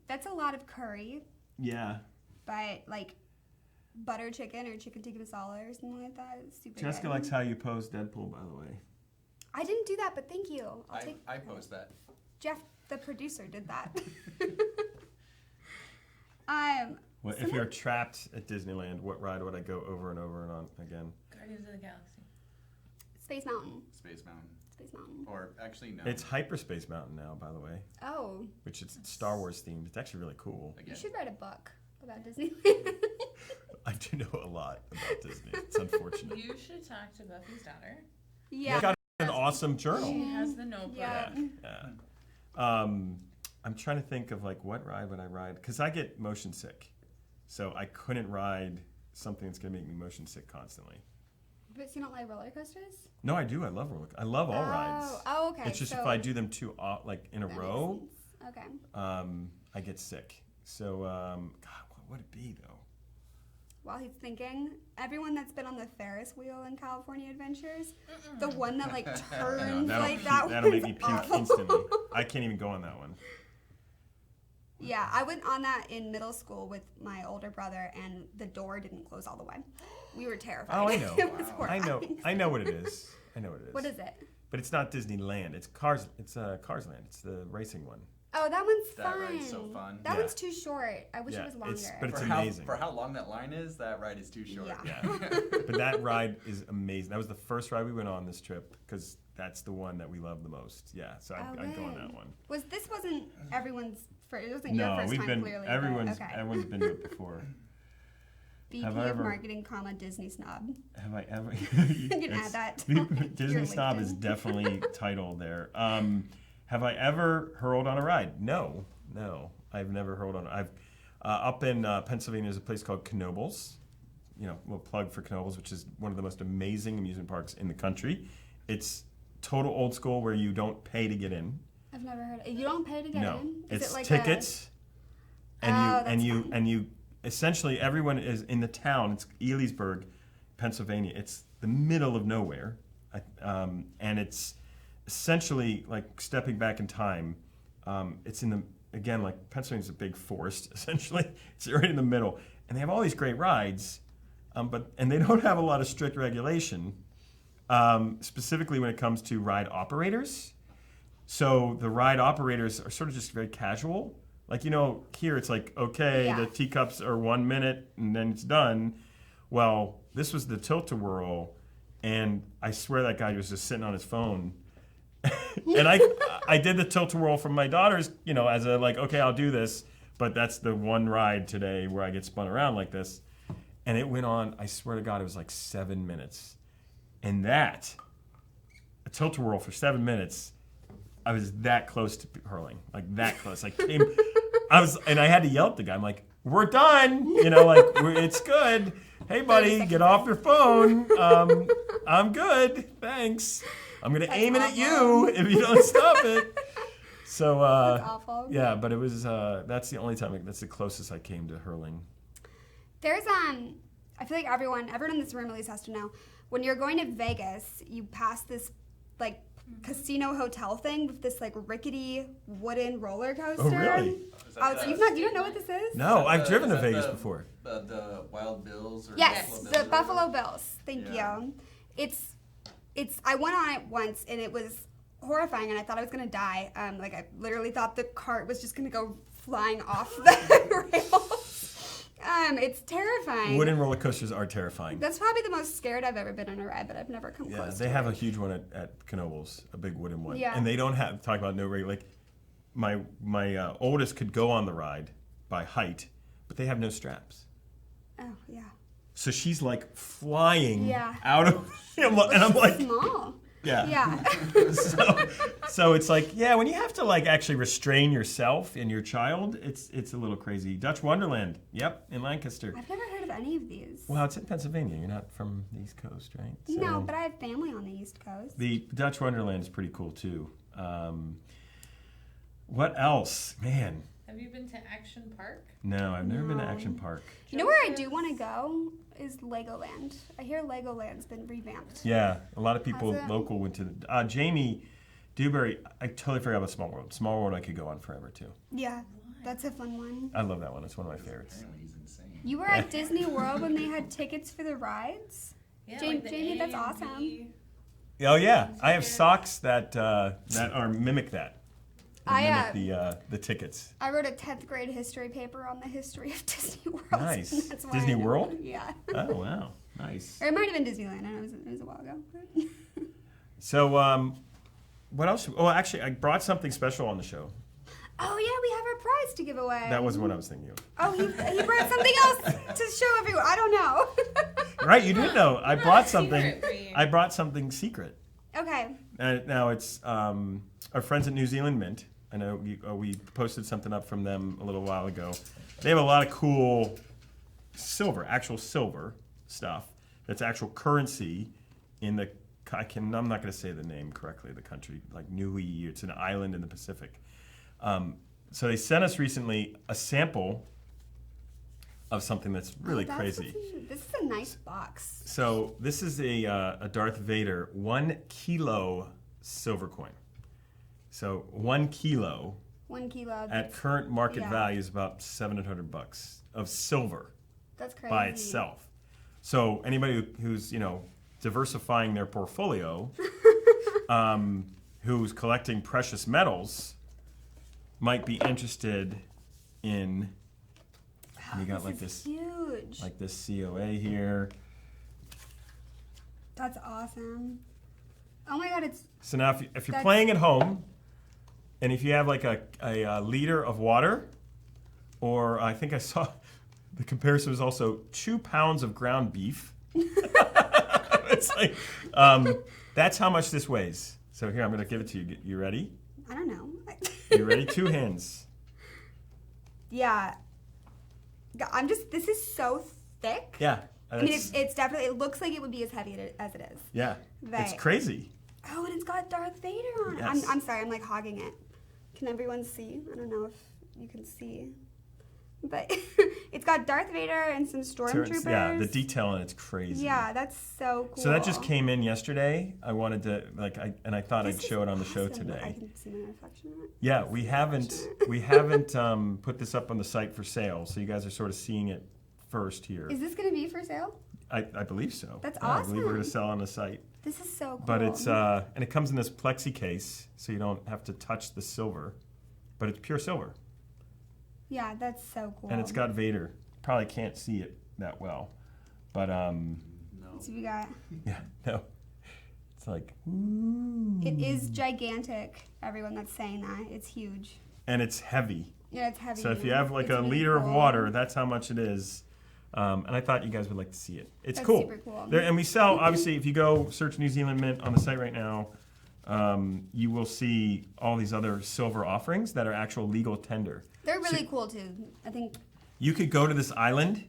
that's a lot of curry, Yeah. but like butter chicken or chicken tikka masala or something like that is super Jessica good. likes how you pose Deadpool, by the way. I didn't do that, but thank you. I'll take I post that. Jeff, the producer, did that. Well, if you're trapped at Disneyland, what ride would I go over and over and on again? Guardians of the Galaxy. Space Mountain. Space Mountain. Space Mountain. Or actually, no. It's Hyperspace Mountain now, by the way, Oh, which is Star Wars themed. It's actually really cool. you Again. should write a book about Disneyland. I do know a lot about Disney. It's unfortunate. You should talk to Buffy's daughter. Yeah. It's got an awesome journal. She has the notebook. Yeah. Yeah. I'm trying to think of like what ride would I ride because I get motion sick, so I couldn't ride something that's gonna make me motion sick constantly. But so you don't like roller coasters? No, I do. I love roller. I love all rides. Oh, okay. It's just so if I do them too like in a that row, makes sense. Okay. I get sick. So God, what would it be though? While he's thinking, everyone that's been on the Ferris wheel in California Adventures, the one that like turns like that that'll one's make me puke awful. instantly. I can't even go on that one. Yeah, I went on that in middle school with my older brother, and the door didn't close all the way. We were terrified. Oh, I know. It was I know. horrifying. I know what it is. I know what it is. What is it? But it's not Disneyland. It's Cars. It's Cars Land. It's the racing one. Oh, that one's That fun. ride's so fun. That Yeah. one's too short. I wish Yeah, it was longer. but it's for amazing. for how long that line is, that ride is too short. Yeah. Yeah. But that ride is amazing. That was the first ride we went on this trip because that's the one that we love the most. Yeah. So I'd go on good. that one. This wasn't everyone's first. It wasn't your No, first we've time been. clearly. Everyone's but, okay. everyone's been to it before. VP Have I of ever- marketing, Disney snob. Have I ever? You can It's- add that to Disney your Snob is LinkedIn. definitely titled there. Have I ever hurled on a ride? No, I've never hurled on. I've up in Pennsylvania. There's a place called Knoebels. We'll plug for Knoebels, which is one of the most amazing amusement parks in the country. It's total old school where you don't pay to get in. I've never heard. You don't pay to get No, in. it's it like tickets, Oh, and that's fun. you essentially everyone is in the town. It's Ellisburg, Pennsylvania. It's the middle of nowhere, and it's essentially like stepping back in time. It's in the again like Pennsylvania's a big forest essentially. It's right in the middle, and they have all these great rides, but they don't have a lot of strict regulation, specifically when it comes to ride operators. So the ride operators are sort of just very casual. Like, here it's like, okay, Yeah. the teacups are 1 minute and then it's done. Well, this was the tilt-a-whirl, and I swear that guy was just sitting on his phone. And I did the tilt-a-whirl for my daughters, as a like, okay, I'll do this, but that's the one ride today where I get spun around like this. And it went on, I swear to God, it was like 7 minutes. And a tilt-a-whirl for 7 minutes, I was that close to hurling, like that close. And I had to yell at the guy. I'm like, "We're done, it's good. Hey, buddy, get off your phone. I'm good, thanks. I'm gonna aim it at you if you don't stop it." So That's awful. yeah, but it was that's the only time. That's the closest I came to hurling. There's I feel like everyone in this room at least has to know, when you're going to Vegas, you pass this like casino hotel thing with this like rickety wooden roller coaster. Oh, really? Oh, so you don't know what this is? No, I've driven to Vegas before. The Wild Bills or Yes, Buffalo the Bills or Buffalo whatever? Bills. Thank Yeah. you. It's I went on it once and it was horrifying and I thought I was gonna die. Like I literally thought the cart was just gonna go flying off the rails. It's terrifying. Wooden roller coasters are terrifying. That's probably the most scared I've ever been on a ride, but I've never come Yeah, close. they to have it. a huge one at Knoebels, a big wooden one. Yeah. And they don't have, talk about no rate, like my oldest could go on the ride by height, but they have no straps. Oh yeah. So she's like flying Yeah. out of, and I'm like, Small. yeah. Yeah. So it's like, yeah, when you have to like actually restrain yourself and your child, it's a little crazy. Dutch Wonderland, yep, in Lancaster. I've never heard of any of these. Well, it's in Pennsylvania. You're not from the East Coast, right? No, but I have family on the East Coast. The Dutch Wonderland is pretty cool too. What else? Man, Have you been to Action Park? no, I've never been to No. Action Park. You know where I do want to go is Legoland. I hear Legoland's been revamped. Yeah, a lot of people Has it? local went to Jamie Dewberry. I totally forgot about Small World. Small World I could go on forever too. Yeah, that's a fun one. I love that one. It's one of my favorites. Apparently he's insane. You were at Disney World when they had tickets for the rides? Yeah, Jamie, the Jamie, that's A, awesome. B. Oh yeah, I have socks that are mimic that. They mimic the tickets. I wrote a 10th grade history paper on the history of Disney World. Nice. That's why Disney I know. World? Yeah. Oh wow, nice. Or it might have been Disneyland. I know it was a while ago. So what else? Oh, actually, I brought something special on the show. Oh yeah, we have our prize to give away. That was what I was thinking of. Oh, he brought something else to show everyone. I don't know. Right, you did know. I brought something. Secret for you. I brought something secret. Okay. Now it's our friends at New Zealand Mint. I know we posted something up from them a little while ago. They have a lot of cool actual silver stuff. That's actual currency in the. I'm not going to say the name correctly. The country, like Niue. It's an island in the Pacific. So they sent us recently a sample of something that's really crazy. This is a nice box. So this is a Darth Vader 1 kilo silver coin. So 1 kilo 1 kilo. at current market yeah. value is about $700 of silver That's crazy. by itself. So anybody who's diversifying their portfolio, who's collecting precious metals, might be interested in. You got like is this, huge. like this COA here. That's awesome. Oh my god, it's So now, if you're That's- playing at home, and if you have like a liter of water, or I think I saw the comparison was also 2 pounds of ground beef. It's like that's how much this weighs. So here, I'm going to give it to you. You ready? I don't know. You ready? 2 hands. Yeah. This is so thick. Yeah. I mean, it's definitely, it looks like it would be as heavy as it is. Yeah. It's Right. crazy. Oh, and it's got Darth Vader on it. Yes. I'm sorry, I'm like hogging it. Can everyone see? I don't know if you can see. But it's got Darth Vader and some stormtroopers. Yeah, the detail on it's crazy. Yeah, that's so cool. So that just came in yesterday. I wanted to I thought This I'd is show it on the show awesome. today. I can see my reflection in it. Yeah, we haven't put this up on the site for sale, so you guys are sort of seeing it first here. Is this going to be for sale? I believe so. That's Yeah, I believe we're going awesome. to sell on the site. This is so cool. But it's and it comes in this plexi case, so you don't have to touch the silver, but it's pure silver, Yeah, that's so cool. and it's got Vader. Probably can't see it that well, but No. So we got. yeah, no, it's like It is gigantic. Everyone that's saying that, it's huge. and it's heavy. Yeah, it's heavy. So if you have like It's a really liter of cool. water, that's how much it is. And I thought you guys would like to see it. It's That's cool. super cool. And we sell, obviously, if you go search New Zealand Mint on the site right now, you will see all these other silver offerings that are actual legal tender. They're really cool too. I think. You could go to this island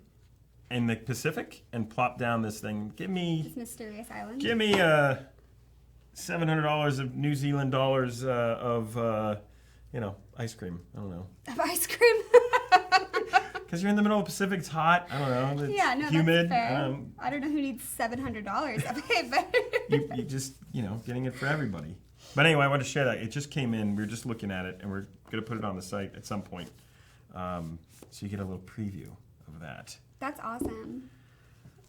in the Pacific and plop down this thing. Give me This mysterious island. $700 of New Zealand dollars of ice cream. I don't know. Of ice cream. Because you're in the middle of the Pacific, it's hot. I don't know. It's Yeah, no, humid. that's fair. I don't know who needs $700 of it, but You just, getting it for everybody. But anyway, I want to share that. It just came in. We were just looking at it, and we're going to put it on the site at some point. So you get a little preview of that. that's awesome.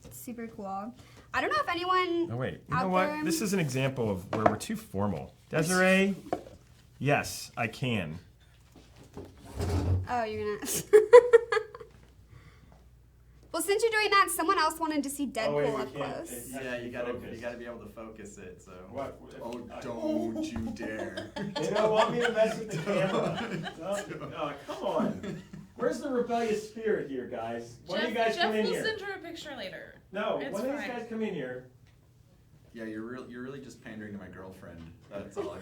It's super cool. I don't know if anyone Oh, wait. You out know what? there... This is an example of where we're too formal. Desiree, yes, I can. Oh, you're gonna... Well, since you're doing that, someone else wanted to see Deadpool up close. Yeah, you gotta be able to focus it. So. What? Oh, don't you dare! They don't want me to mess with the camera. Oh, come on. Where's the rebellious spirit here, guys? When do you guys come in Jeff here? will send her a picture later. No, It's when do these fine. guys come in here? Yeah, you're really just pandering to my girlfriend. That's all.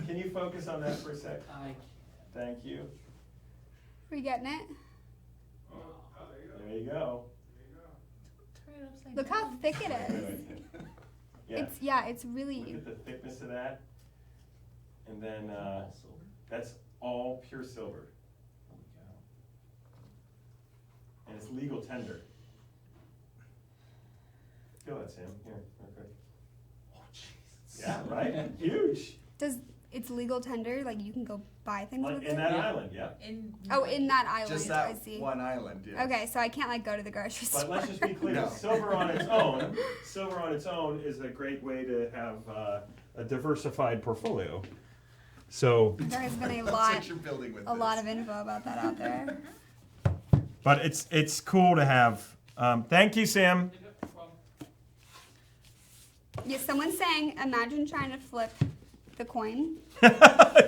Can you focus on that for a sec? Thank you. Are you getting it? There you go. Turn it upside Look down. how thick it is. Yeah. It's Look really... at the thickness of that. And then that's all pure silver. And it's legal tender. Feel that, Sam. Here, real quick. Oh, Jesus. Yeah, right? Huge. It's legal tender, like you can go buy things Like with in it? that island, yeah. In that island, Just I that see. one island. Yeah. Okay, so I can't like go to the grocery store. But let's just be clear, No. silver on its own is a great way to have a diversified portfolio. So, There has been That's what you're building with a lot this. of info about that out there. but it's cool to have. Thank you, Sam. Yeah, someone's saying, imagine trying to flip the coin.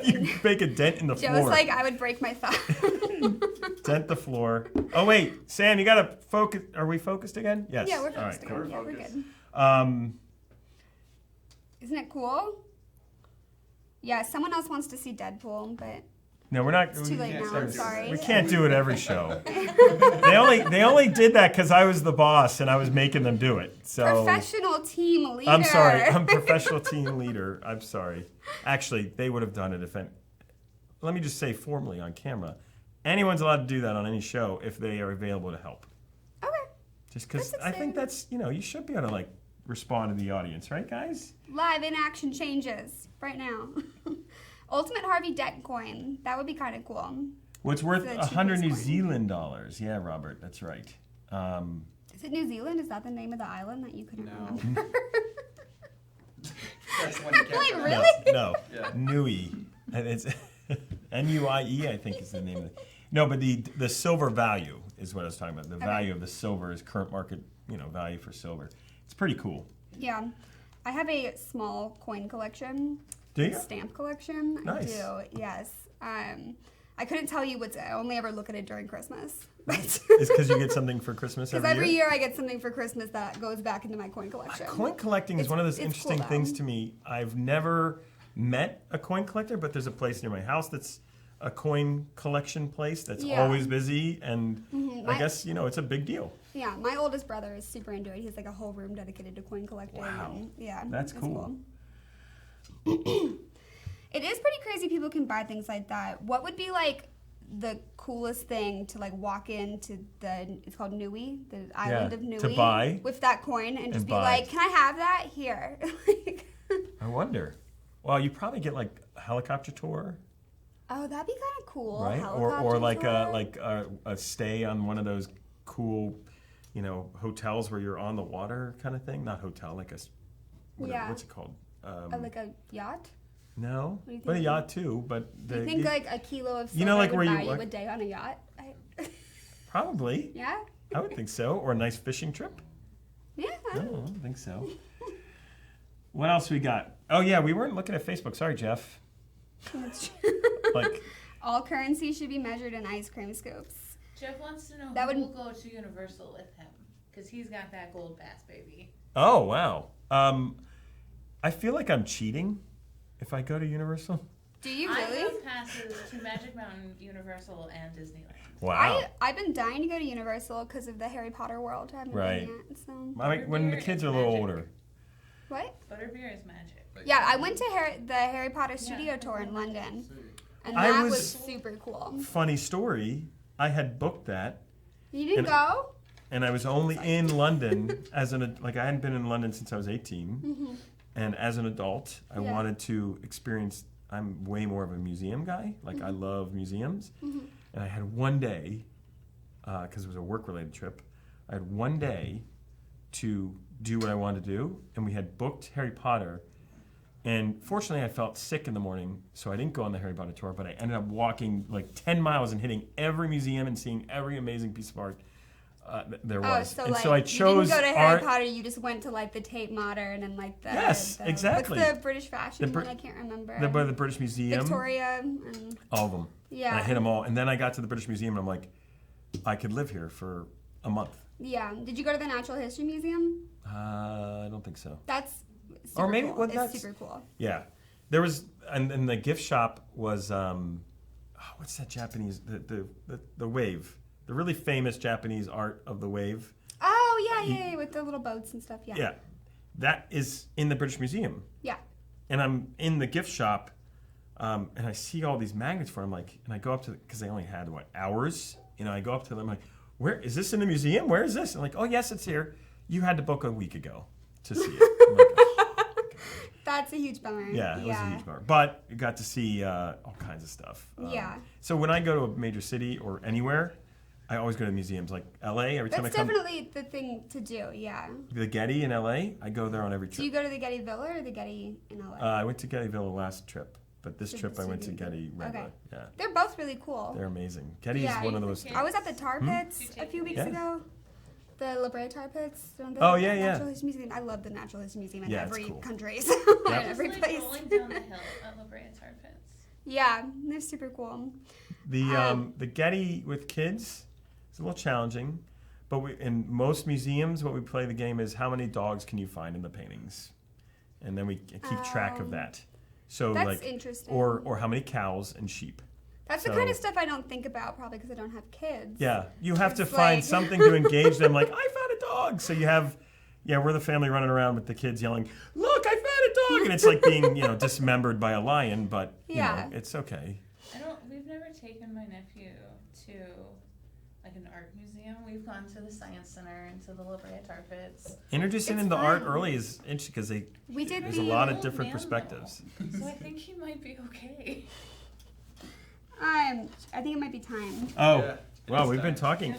You make a dent in the Joe's floor. like, I would break my thumb. Dent the floor. Oh wait, Sam, you gotta focus. Are we focused again? Yes. Yeah, we're All right, focused cool. again. Yeah, we're Focus. good. Isn't it cool? Yeah, someone else wants to see Deadpool, but No, we're not. it's too late can't now. start I'm doing sorry. We can't do it every show. they only did that because I was the boss and I was making them do it. So Professional team leader. I'm sorry. I'm professional team leader. I'm sorry. Actually, they would have done it if. Let me just say formally on camera, anyone's allowed to do that on any show if they are available to help. Okay. Just because That's I think exciting. that's you should be able to like respond to the audience, right, guys? Live in action changes right now. Ultimate Harvey Dent coin. That would be kind of cool. What's worth The 100 New cheapest coin. Zealand dollars? Yeah, Robert, that's right. Is it New Zealand? Is that the name of the island that you couldn't No. remember? That's one you can't Wait, pronounce. really? No, Yeah. Nui, and it's Nuie, I think is the name of it. No, but the silver value is what I was talking about. The value of the silver is current market, value for silver. It's pretty cool. Yeah. I have a small coin collection. Do you? Stamp collection. Nice. I do, yes. I couldn't tell you what's. I only ever look at it during Christmas. It's because you get something for Christmas Because every every year I get something for Christmas that goes back into my coin collection. Coin collecting is one of those it's interesting cool, things though. to me. I've never met a coin collector, but there's a place near my house that's a coin collection place that's Yeah. always busy, and I My- guess it's a big deal. Yeah, my oldest brother is super into it. He's like a whole room dedicated to coin collecting. Wow. And, yeah, That's it's cool. It is pretty crazy people can buy things like that. What would be like the coolest thing to like walk into it's called Nui, the island of Nui, to buy with that coin and just and be buy. like, can I have that here? Like, I wonder. Well, you probably get like a helicopter tour, oh, that'd be kind of cool. right? Or like a stay on one of those cool, hotels where you're on the water kind of thing. Not hotel, like Yeah. what's it called? like a yacht. No, do you but a think? yacht too. But Do you think like a kilo of silver You know, like would where you buy you like- a day on a yacht? probably. Yeah, I would think so. Or a nice fishing trip. yeah. I No, don't I don't think so. What else we got? Oh yeah, we weren't looking at Facebook. Sorry, Jeff. know. That's true. Like, All currency should be measured in ice cream scoops. Jeff wants to know That who would- will go to Universal with him because he's got that gold pass, baby. oh wow. I feel like I'm cheating if I go to Universal. Do you I really? have passes to Magic Mountain, Universal, and Disneyland. Wow. I've been dying to go to Universal because of the Harry Potter world. I haven't Right. been yet. So I mean, when the kids are a little older. what? Butterbeer is magic. Yeah, I went to the Harry Potter studio tour in London. And I that was- was super cool. Funny story. I had booked that, You didn't And- go? and I was only in London as an like I hadn't been in London since I was 18, and as an adult, I Yeah. wanted to experience. I'm way more of a museum guy. Like I love museums, and I had one day because it was a work-related trip. I had one day to do what I wanted to do, and we had booked Harry Potter. And fortunately, I felt sick in the morning, so I didn't go on the Harry Potter tour, but I ended up walking like 10 miles and hitting every museum and seeing every amazing piece of art there was. So and like so I you chose didn't go to Harry art. Potter, you just went to like the Tate Modern and like the Yes, the, exactly. What's the British fashion The Brit- one? I can't remember. The British Museum, Victoria and all of them. yeah. And I hit them all. And then I got to the British Museum, and I'm like, I could live here for a month. Yeah. Did you go to the Natural History Museum? I don't think so. That's super Or maybe- cool. well, It's that's- super cool. Yeah, there was, and the gift shop was, what's that Japanese, the wave, the really famous Japanese art of the wave. Oh yeah, with the little boats and stuff. Yeah. Yeah, that is in the British Museum. Yeah. And I'm in the gift shop, and I see all these magnets for them, like, and I go up to, because they only had, hours? I go up to them, like, where, is this in the museum? Where is this? I'm like, oh yes, it's here. You had to book a week ago to see it. I'm like, oh. That's a huge bummer. Yeah, it was a huge bummer. But you got to see all kinds of stuff. Yeah. So when I go to a major city or anywhere, I always go to museums. Like LA, every time I That's come. definitely the thing to do. Yeah. The Getty in LA, I go there on every Do you trip. go to the Getty Villa or the Getty in LA? I went to Getty Villa last trip, but this So trip I you went to didn't go- Getty regular. okay. Yeah, They're both really cool. they're amazing. Getty Yeah. is one of those. Okay. I was at the Tar Pits Did you a take few weeks Yeah. ago. The La Brea Tar Pits. Don't they Oh, have yeah, that yeah. Natural History Museum. I love the Natural History Museum in Yeah, it's every cool. country. Yep. In Just every like place. rolling down the hill at La Brea Tar Pits. Yeah, they're super cool. The Getty with kids is a little challenging, but in most museums, what we play the game is how many dogs can you find in the paintings, and then we keep track of that. So That's like, interesting. or how many cows and sheep. That's the so- kind of stuff I don't think about probably because I don't have kids. Yeah, you have to It's find like- something to engage them. Like, I found a dog. So you have, we're the family running around with the kids yelling, "Look, I found a dog!" And it's like being, dismembered by a lion, but Yeah. it's okay. We've never taken my nephew to like an art museum. We've gone to the Science Center and to the La Brea Tar Pits. Introducing It's them to art fun. early is interesting because We did there's the a lot of old different man, perspectives. So I think he might be okay. I think it might be time. Oh, Yeah, it well, is we've been time. talking.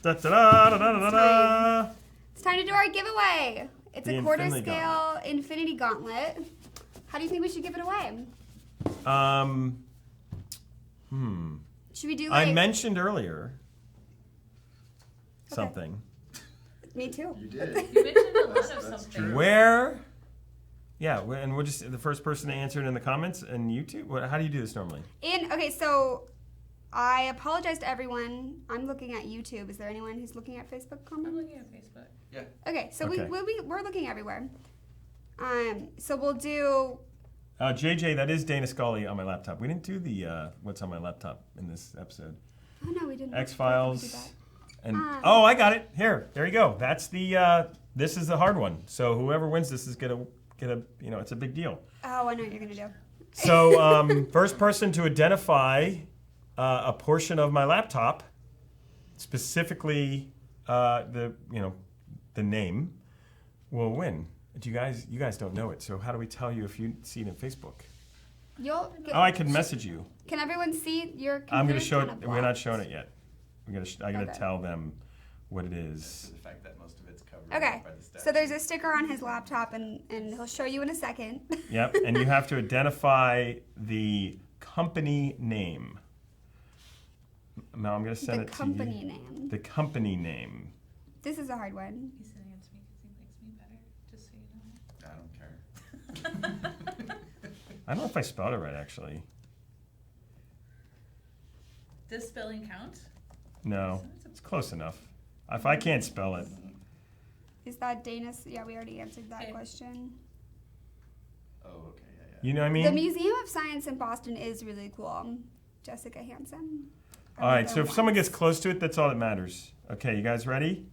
Da, da, da, da, da, da, da. It's time to do our giveaway. It's The a quarter Infinity scale Infinity Gauntlet. How do you think we should give it away? Should we do like I mentioned earlier Okay. something. me too? You did. You mentioned a lot of That's something. true. Where? Yeah, and we'll just the first person to answer it in the comments and YouTube. How do you do this normally? Okay, so I apologize to everyone. I'm looking at YouTube. Is there anyone who's looking at Facebook I'm comments? looking at Facebook. Okay, so Okay. we're looking everywhere. So we'll do. JJ, that is Dana Scully on my laptop. We didn't do the what's on my laptop in this episode. Oh no, we didn't. X-Files. We did that. And oh, I got it. There you go. That's the this is the hard one. So whoever wins this is gonna get a it's a big deal. Oh, I know what you're gonna do. So first person to identify a portion of my laptop, specifically the name, will win. You guys don't know it. So how do we tell you if you see it in Facebook? You'll. Oh, I can message you. Can everyone see your? I'm gonna computer's show it. kinda We're not blocked. showing it yet. I gotta Okay. tell them what it is. The fact that most of it's covered Okay, by the statue. so there's a sticker on his laptop, and he'll show you in a second. Yep, and you have to identify the company name. Now I'm gonna send The it to company you. name. The company name. This is a hard one. He's sending it to me because he likes me better, just so you know. I don't care. I don't know if I spelled it right actually. Does spelling count? No, it's close enough. If I can't spell it, Is that Dana's? Yeah, we already answered that Okay. question. Oh, okay, yeah. you know what I mean? The Museum of Science in Boston is really cool. Jessica Hansen. All right, so if someone gets close to it, that's all that matters. Okay, you guys ready?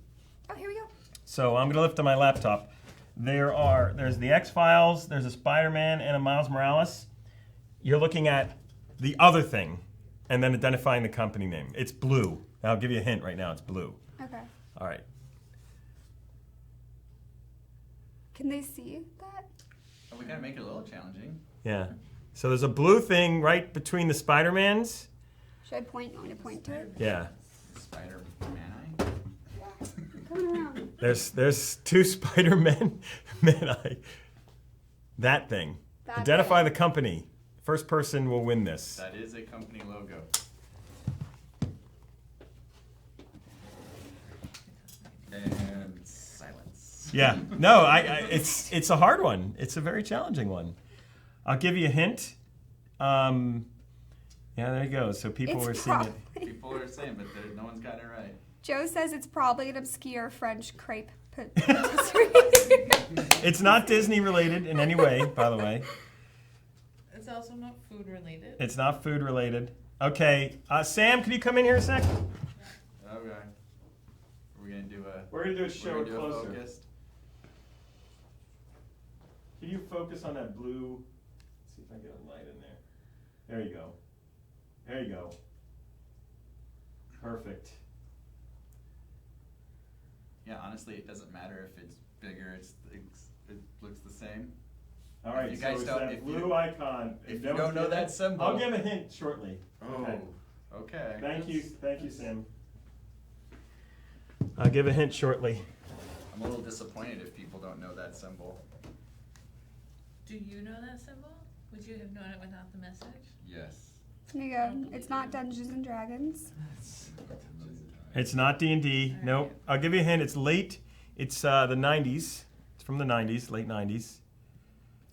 Oh, here we go. So I'm gonna lift up my laptop. There's the X-Files, there's a Spider-Man, and a Miles Morales. You're looking at the other thing, and then identifying the company name. It's blue. I'll give you a hint right now. It's blue. Okay. All right. Can they see that? Oh, we gotta make it a little challenging. Yeah. So there's a blue thing right between the Spider-Mans. Should I point? Want me to point to it? Yeah. Spider-Man-I? Coming around. There's two Spider-Man. That thing. That Identify thing. the company. First person will win this. That is a company logo. And silence. Yeah. No, it's a hard one. It's a very challenging one. I'll give you a hint. Yeah, there you go. So people It's were seeing it. People are saying, but no one's gotten it right. Joe says it's probably an obscure French crepe patisserie. It's not Disney related in any way, by the way. It's also not food related. It's not food related. Okay, Sam, could you come in here a sec? Okay. We're gonna do a. We're gonna do a We're show gonna it do a closer. focused. Can you focus on that blue? Let's see if I get a light in there. There you go. There you go. Perfect. Yeah, honestly, it doesn't matter if it's bigger. It looks the same. All right, If you so guys it's don't- that if blue you- icon. if no you one's don't know getting that it, symbol- I'll give a hint shortly. Oh. Okay. Thank you, Sam. I'll give a hint shortly. I'm a little disappointed if people don't know that symbol. Do you know that symbol? Would you have known it without the message? Yes. There you go. It's not Dungeons and Dragons. It's not D&D. All Nope. right. I'll give you a hint. It's late. It's the 90s. It's from the 90s, late 90s.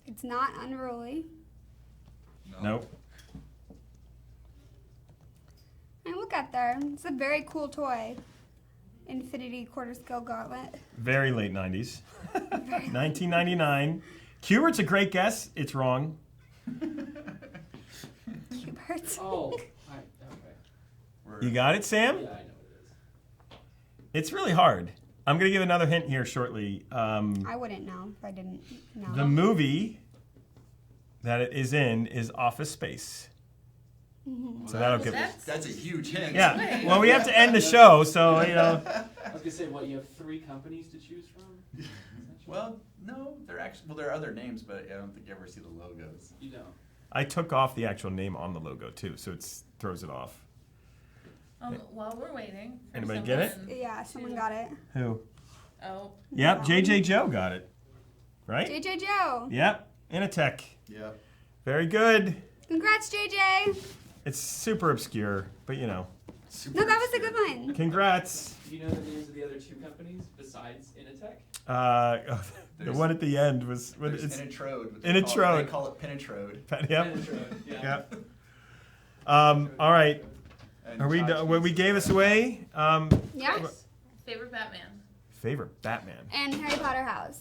It's not Unruly. No. Nope. And we'll get there. It's a very cool toy. Infinity quarter scale gauntlet. Very late 90s. 1999. Cubert's a great guess. It's wrong. Cubert. Oh, okay. You got it, Sam? Yeah, I know what it is. It's really hard. I'm going to give another hint here shortly. I wouldn't know if I didn't know. The movie that it is in is Office Space. Mhm. So that'll Well, give That's a huge hint. Yeah. Well, we have to end the show, so, I was gonna say, what, you have 3 companies to choose from? Well, no, there are other names, but I don't think you ever see the logos. You don't. I took off the actual name on the logo, too, so it throws it off. While we're waiting. For Anybody get it? someone Yeah, someone got it. Who? Oh, Yep, Wrong. JJ Joe got it. Right? JJ Joe. Yep, Initech. Yep. Very good. Congrats, JJ. It's super obscure, but you know. No, that was a good one. Congrats. Do you know the names of the other 2 companies besides Initech? The There's- one at the end was what There's it's Penetrode. Penetrode. They call it Penetrode. Yep. Yeah. Yep. All right. And Are we Chachi's done? What we gave us away? Yeah. yes. Favorite Batman. Favorite Batman. And Harry Potter house.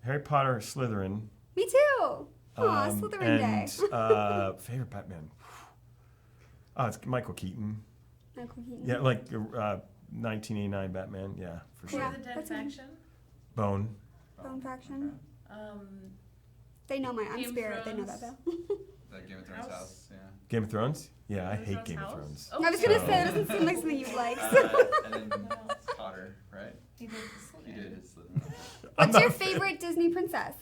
Harry Potter, Slytherin. Me too. Aw, Slytherin Day. and favorite Batman. Oh, it's Michael Keaton. Michael Keaton. Yeah, like 1989 Batman. Yeah, for sure. Yeah. The Dead that's fine. Faction. Bone. Bone Fraction. Um, They know my I'm Game of Spirit. They know that Thrones. though. The Game of Thrones House. house. Yeah. Game of Thrones. Yeah, I Game of hate Thrones Game of house? Thrones. Oh, I was gonna So- say it doesn't seem like something you'd like. And then Potter, right? He did He Slytherin. did his Slytherin. I'm What's not your a fan. favorite Disney princess?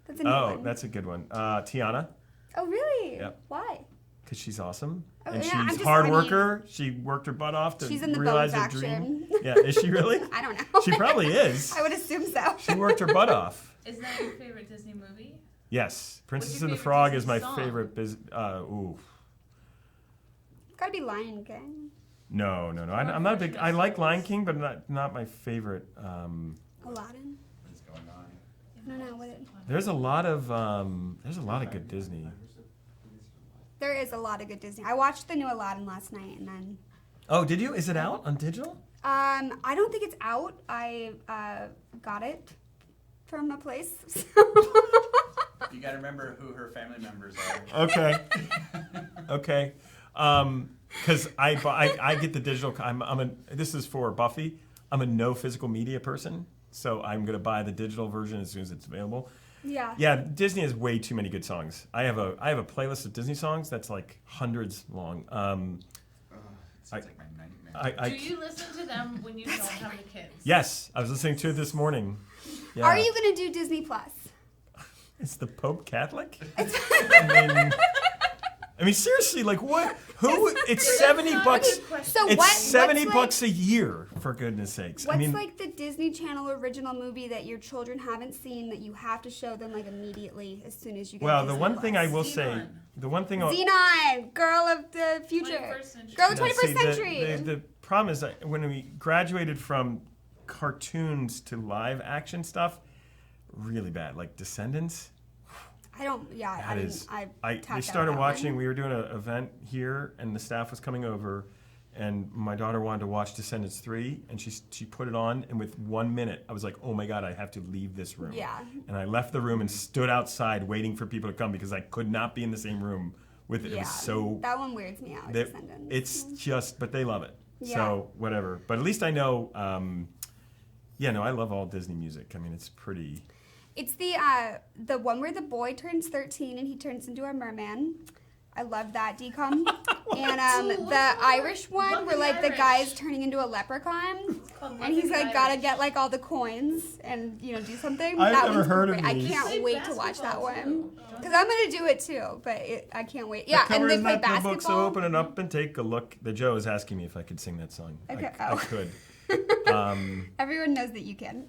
That's a new Oh, one. that's a good one. Tiana, Oh, really? Yep. Why? because she's awesome. Oh, And yeah, I'm she's just- hard I mean- worker. She worked her butt off to She's in the Bone realize her Faction. dream. Yeah, is she really? I don't know. She probably is. I would assume so. She worked her butt off. Is that your favorite Disney movie? Yes, Princess your and the favorite Frog Disney is my song? favorite. Ooh, Gotta be Lion King. no. I'm not a big. I like Lion King, but not my favorite. Aladdin. What's going on? I don't know what it. There's a lot of good Disney. There is a lot of good Disney. I watched the new Aladdin last night, and then Oh, did you? Is it out on digital? I don't think it's out. I got it from a place. You got to remember who her family members are. Okay. Okay. Because I get the digital. This is for Buffy. I'm a no physical media person, so I'm gonna buy the digital version as soon as it's available. Yeah. Yeah, Disney has way too many good songs. I have a playlist of Disney songs that's like hundreds long. It sounds like my nightmare. Do you listen to them when you don't have the kids? Yes, I was listening to it this morning. Yeah. Are you gonna do Disney Plus? Is the Pope Catholic? I mean, seriously, like what? Who? It's $70. So It's what's $70 a year, for goodness sakes. What's I mean, like the Disney Channel original movie that your children haven't seen that you have to show them like immediately as soon as you get well, Disney the one Plus? thing I will say, Xenon. the one thing Xenon, girl of the future, 21st century. girl of the No, 21st see, century. The problem is that when we graduated from cartoons to live action stuff, really bad. Like Descendants. I don't. Yeah, That I didn't. is. I We tapped out started that watching. one. We were doing an event here, and the staff was coming over, and my daughter wanted to watch Descendants 3, and she put it on, and with 1 minute, I was like, oh my god, I have to leave this room. Yeah. And I left the room and stood outside waiting for people to come because I could not be in the same room with it. It Yeah, was so. that one weirds me out. they- Descendants. it's just, but they love it. Yeah. So whatever. But at least I know. Yeah, no, I love all Disney music. I mean, it's pretty. It's the one where the boy turns 13 and he turns into a merman. I love that decom. And the Irish one Love where the like the Irish. guy's turning into a leprechaun Called and he's Love the like gotta Irish. get like all the coins and do something. I've that never one's heard of great. these. I can't They wait to watch that basketball, one too. because I'm gonna do it too. But I can't wait. Yeah, The and cover they is play not the book, so basketball. open it up and take a look. The Joe is asking me if I could sing that song. Okay. I Oh. could. Everyone knows that you can.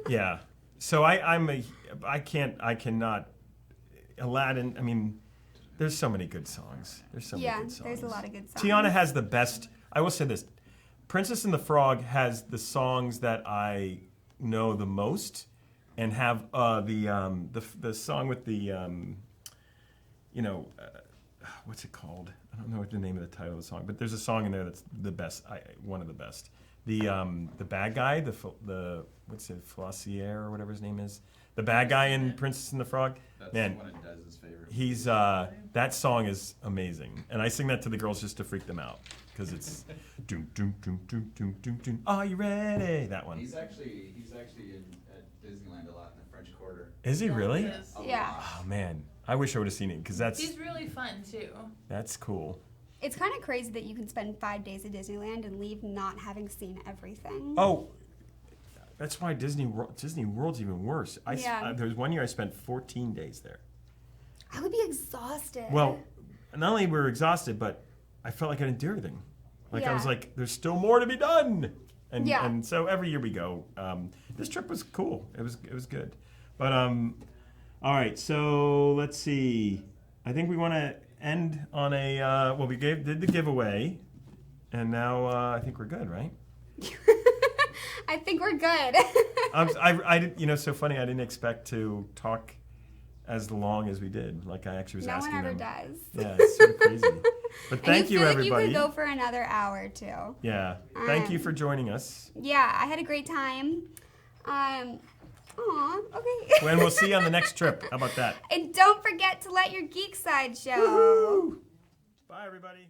Yeah. So I cannot. Aladdin. I mean, there's so many good songs. There's so Yeah, many good songs. there's a lot of good songs. Tiana has the best. I will say this: Princess and the Frog has the songs that I know the most, and have the song with the what's it called? I don't know what the name of the title of the song, but there's a song in there that's the best. One of the best. The bad guy, the what's it, Flossier or whatever his name is, the bad guy in Princess and the Frog. That's Man, one of Dez's favorite. he's that song is amazing, and I sing that to the girls just to freak them out because it's doom doom doom doom doom doom doom. Are you ready? That one. He's actually at Disneyland a lot in the French Quarter. Is he really? Yes. Yeah. Oh man, I wish I would have seen it because He's really fun too. that's cool. It's kind of crazy that you can spend 5 days at Disneyland and leave not having seen everything. Oh, that's why Disney World's even worse. Yeah. There was one year I spent 14 days there. I would be exhausted. Well, not only were we exhausted, but I felt like I didn't do everything. Like I was Yeah. like, there's still more to be done. And Yeah. and so every year we go. This trip was cool. It was good. But all right. So let's see. I think we want to end on a well. We did the giveaway, and now I think we're good, right? I think we're good. I did, so funny. I didn't expect to talk as long as we did. Like I actually was No asking one ever them. does. Yeah, it's sort of crazy. But thank and you, feel everybody. Like you could go for another hour too. Yeah. Thank you for joining us. Yeah, I had a great time. Okay. And we'll see you on the next trip. How about that? And don't forget to let your geek side show. Bye, everybody.